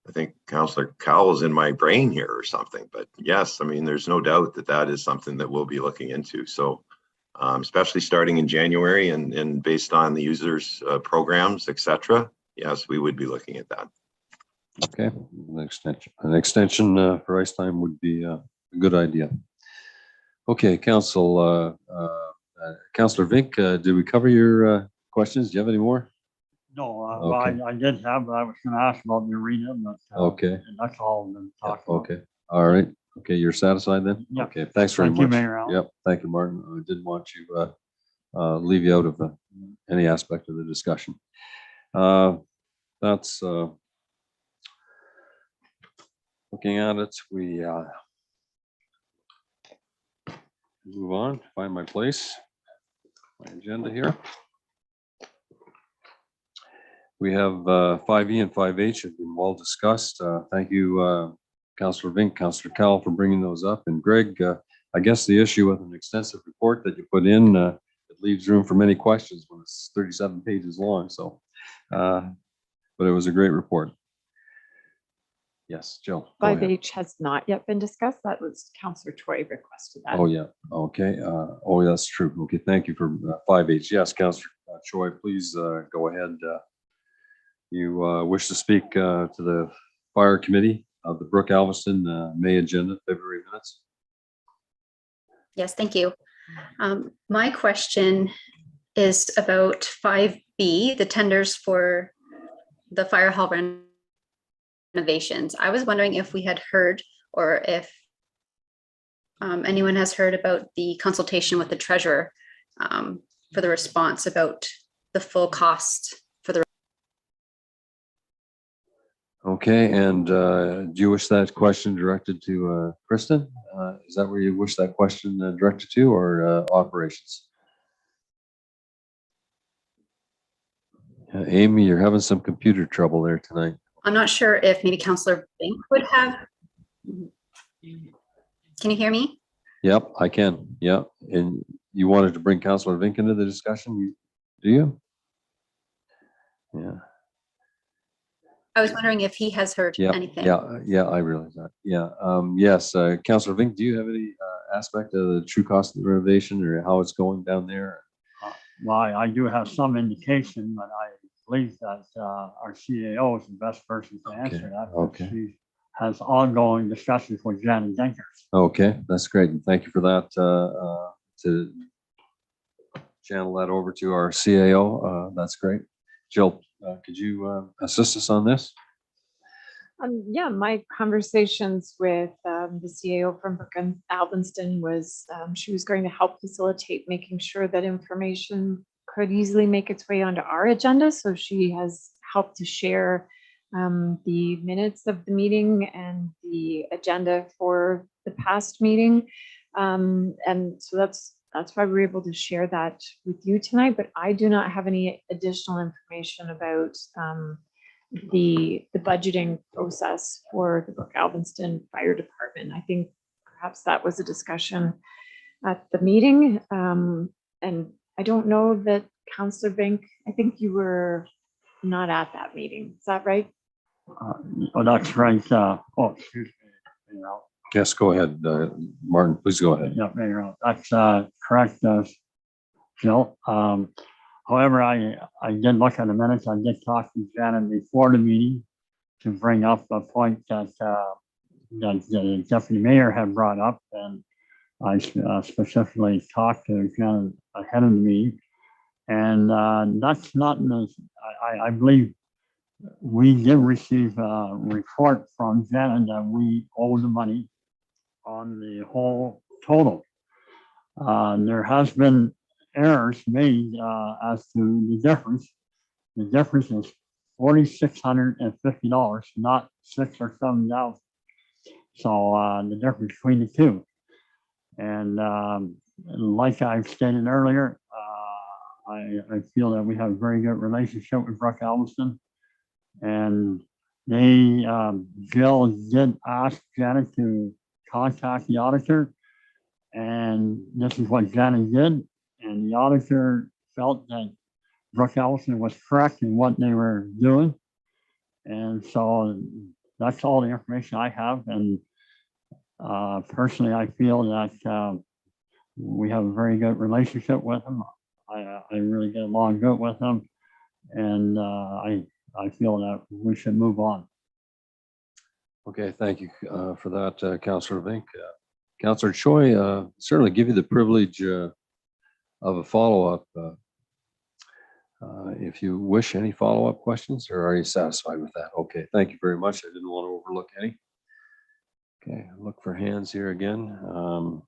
I think Councillor Cowell's in my brain here or something, but yes, I mean, there's no doubt that that is something that we'll be looking into. So especially starting in January and based on the users' programs, etc. Yes, we would be looking at that. Okay, an extension for ice time would be a good idea. Okay, Councillor Vink, did we cover your questions? Do you have any more? No, Okay. well, I did have, but I was going to ask about the arena, but Okay. and that's all I'm going to talk about. Okay, all right. Okay, you're satisfied then? Yeah. Okay, thanks very Thank you, much. Mayor Allen. Yep, thank you, Martin. I didn't want you leave you out of any aspect of the discussion. That's looking at it. We move on, find my place, my agenda here. We have 5E and 5H have been well discussed. Thank you, Councillor Vink, Councillor Cowell, for bringing those up. And Greg, I guess the issue with an extensive report that you put in, it leaves room for many questions when it's 37 pages long. So, but it was a great report. Yes, Jill. Go ahead. 5H has not yet been discussed. That was Councillor Choi requested that. Oh, yeah. Okay. Oh, that's true. Okay. Thank you for 5H. Yes, Councillor Choi, please go ahead. You wish to speak to the fire committee of the Brook Alveston May agenda, February minutes? Yes, thank you. My question is about 5B, the tenders for the fire hall renovations. I was wondering if we had heard, or if anyone has heard about the consultation with the treasurer for the response about the full cost for the. Okay, and do you wish that question directed to Kristen? Is that where you wish that question directed to, or operations? Amy, you're having some computer trouble there tonight. I'm not sure if maybe Councillor Bink would have. Can you hear me? Yep, I can. Yeah. And you wanted to bring Councillor Vink into the discussion, do you? Yeah. I was wondering if he has heard Yeah. anything. Yeah, I realize that. Yeah. Yes, Councillor Vink, do you have any aspect of the true cost of the renovation or how it's going down there? Well, I do have some indication, but I believe that our CAO is the best person to answer that. Okay. She has ongoing discussions with Janet Denkers. Okay, that's great. And thank you for that, to channel that over to our CAO. That's great. Jill, could you assist us on this? Yeah, my conversations with the CAO from Brook and Alvinston was she was going to help facilitate making sure that information could easily make its way onto our agenda. So she has helped to share the minutes of the meeting and the agenda for the past meeting. And so that's why we're able to share that with you tonight. But I do not have any additional information about the budgeting process for the Brook Alvinston Fire Department. I think perhaps that was a discussion at the meeting. And I don't know that Councillor Bink, I think you were not at that meeting. Is that right? Oh, that's right. Oh, excuse me. Mayor Al. Yes, go ahead, Martin, please go ahead. Yeah, Mayor Al. That's correct, Jill. However, I did look at the minutes. I did talk to Janet before the meeting to bring up a point that the deputy mayor had brought up, and I specifically talked to Janet ahead of the meeting. And that's not in the, I believe we did receive a report from Janet that we owe the money on the whole total. There has been errors made as to the difference. The difference is $4,650, not $6,000 or $7,000. So the difference between the two. And like I've stated earlier, I feel that we have a very good relationship with Brook Alvinston. And they, Jill did ask Janet to contact the auditor. And this is what Janet did. And the auditor felt that Brook Alvinston was correct in what they were doing. And so that's all the information I have. And personally, I feel that we have a very good relationship with them. I really get along good with them. And I feel that we should move on. Okay, thank you for that, Councillor Vink. Councillor Choi, certainly give you the privilege of a follow-up. If you wish any follow-up questions, or are you satisfied with that? Okay, thank you very much. I didn't want to overlook any. Okay, look for hands here again.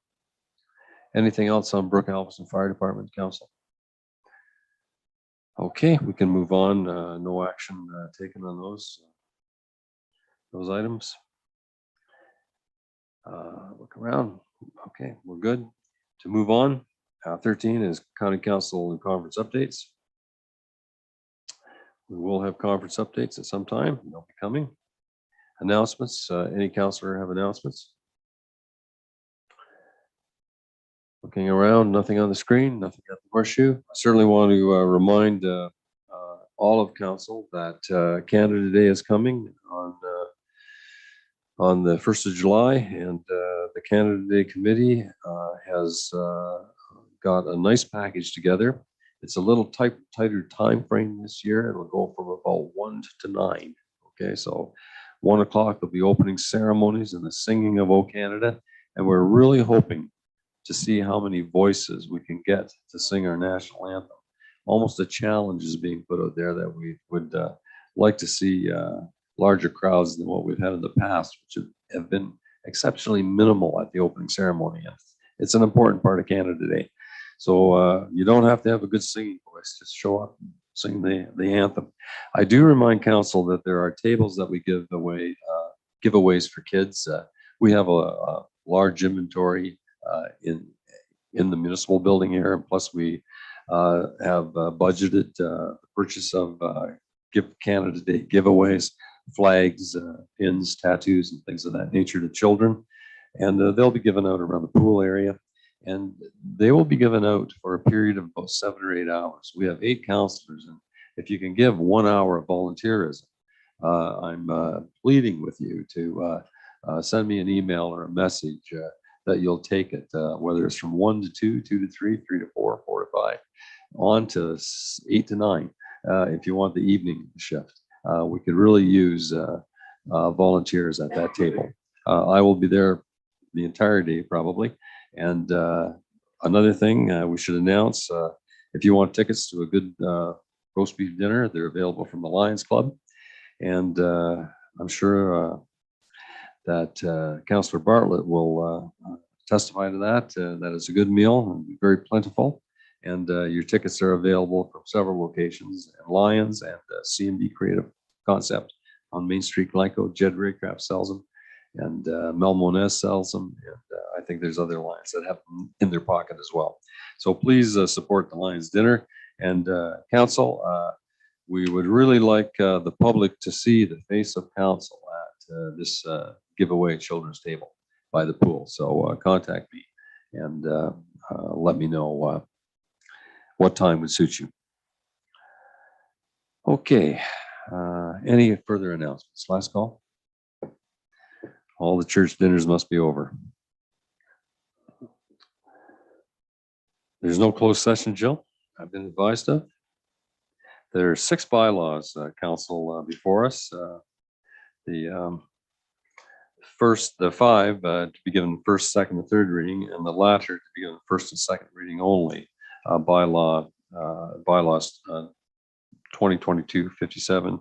Anything else on Brook Alvinston Fire Department, Council? Okay, we can move on. No action taken on those items. Look around. Okay, we're good to move on. 13 is County Council and conference updates. We will have conference updates at some time. They'll be coming. Announcements. Any councillor have announcements? Looking around, nothing on the screen, nothing at the horseshoe. I certainly want to remind all of council that Canada Day is coming on the 1st of July, and the Canada Day Committee has got a nice package together. It's a little tighter time frame this year. It'll go from about 1 to 9. Okay, so 1 o'clock there'll be opening ceremonies and the singing of O Canada, and we're really hoping to see how many voices we can get to sing our national anthem. Almost a challenge is being put out there that we would like to see larger crowds than what we've had in the past, which have been exceptionally minimal at the opening ceremony. It's an important part of Canada Day. So you don't have to have a good singing voice, just show up and sing the anthem. I do remind council that there are tables that we give away, giveaways for kids. We have a large inventory in the municipal building here, and plus we have budgeted the purchase of Give Canada Day giveaways, flags, pins, tattoos, and things of that nature to children. And they'll be given out around the pool area. And they will be given out for a period of about 7 or 8 hours. We have 8 counselors, and if you can give 1 hour of volunteerism, I'm pleading with you to send me an email or a message that you'll take it, whether it's from 1 to 2, 2 to 3, 3 to 4, 4 to 5, on to 8 to 9, if you want the evening shift. We could really use volunteers at that table. I will be there the entire day probably. And another thing we should announce, if you want tickets to a good roast beef dinner, they're available from the Lions Club. And I'm sure that Councillor Bartlett will testify to that. That is a good meal and very plentiful. And your tickets are available from several locations, and Lions and CMB Creative Concept on Main Street, Glencoe. Jed Raycraft sells them, and Mel Monez sells them. And I think there's other Lions that have them in their pocket as well. So please support the Lions dinner. And council, we would really like the public to see the face of council at this giveaway children's table by the pool. So contact me and let me know what time would suit you. Okay, any further announcements? Last call. All the church dinners must be over. There's no closed session, Jill, I've been advised of. There are 6 bylaws, council, before us. The 5 to be given first, second, and third reading, and the latter to be given first and second reading only. Bylaws 2022-57,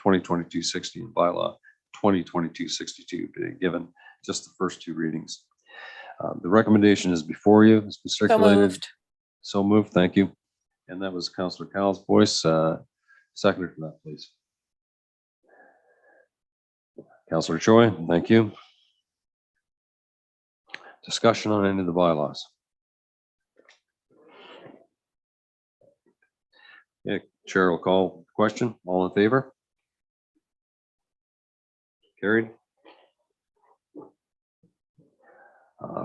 2022-60, and bylaw 2022-62 being given just the first 2 readings. The recommendation is before you. It's been circulated. So moved. Thank you. And that was Councillor Cowell's voice. Seconder for that, please. Councillor Choi, thank you. Discussion on any of the bylaws. Yeah, Chair will call the question. All in favor? Carried.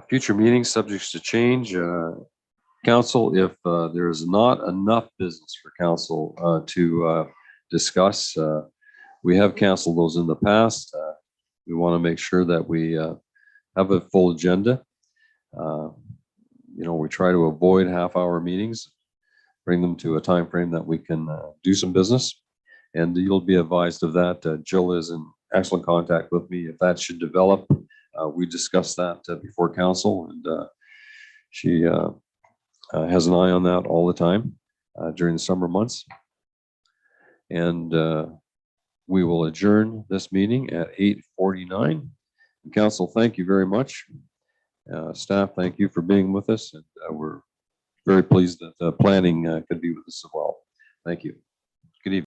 Future meetings subject to change. Council, if there is not enough business for council to discuss, we have canceled those in the past. We want to make sure that we have a full agenda. We try to avoid half-hour meetings, bring them to a time frame that we can do some business, and you'll be advised of that. Jill is in excellent contact with me. If that should develop, we discussed that before council, and she has an eye on that all the time during the summer months. And we will adjourn this meeting at 8:49. Council, thank you very much. Staff, thank you for being with us, and we're very pleased that planning could be with us as well. Thank you.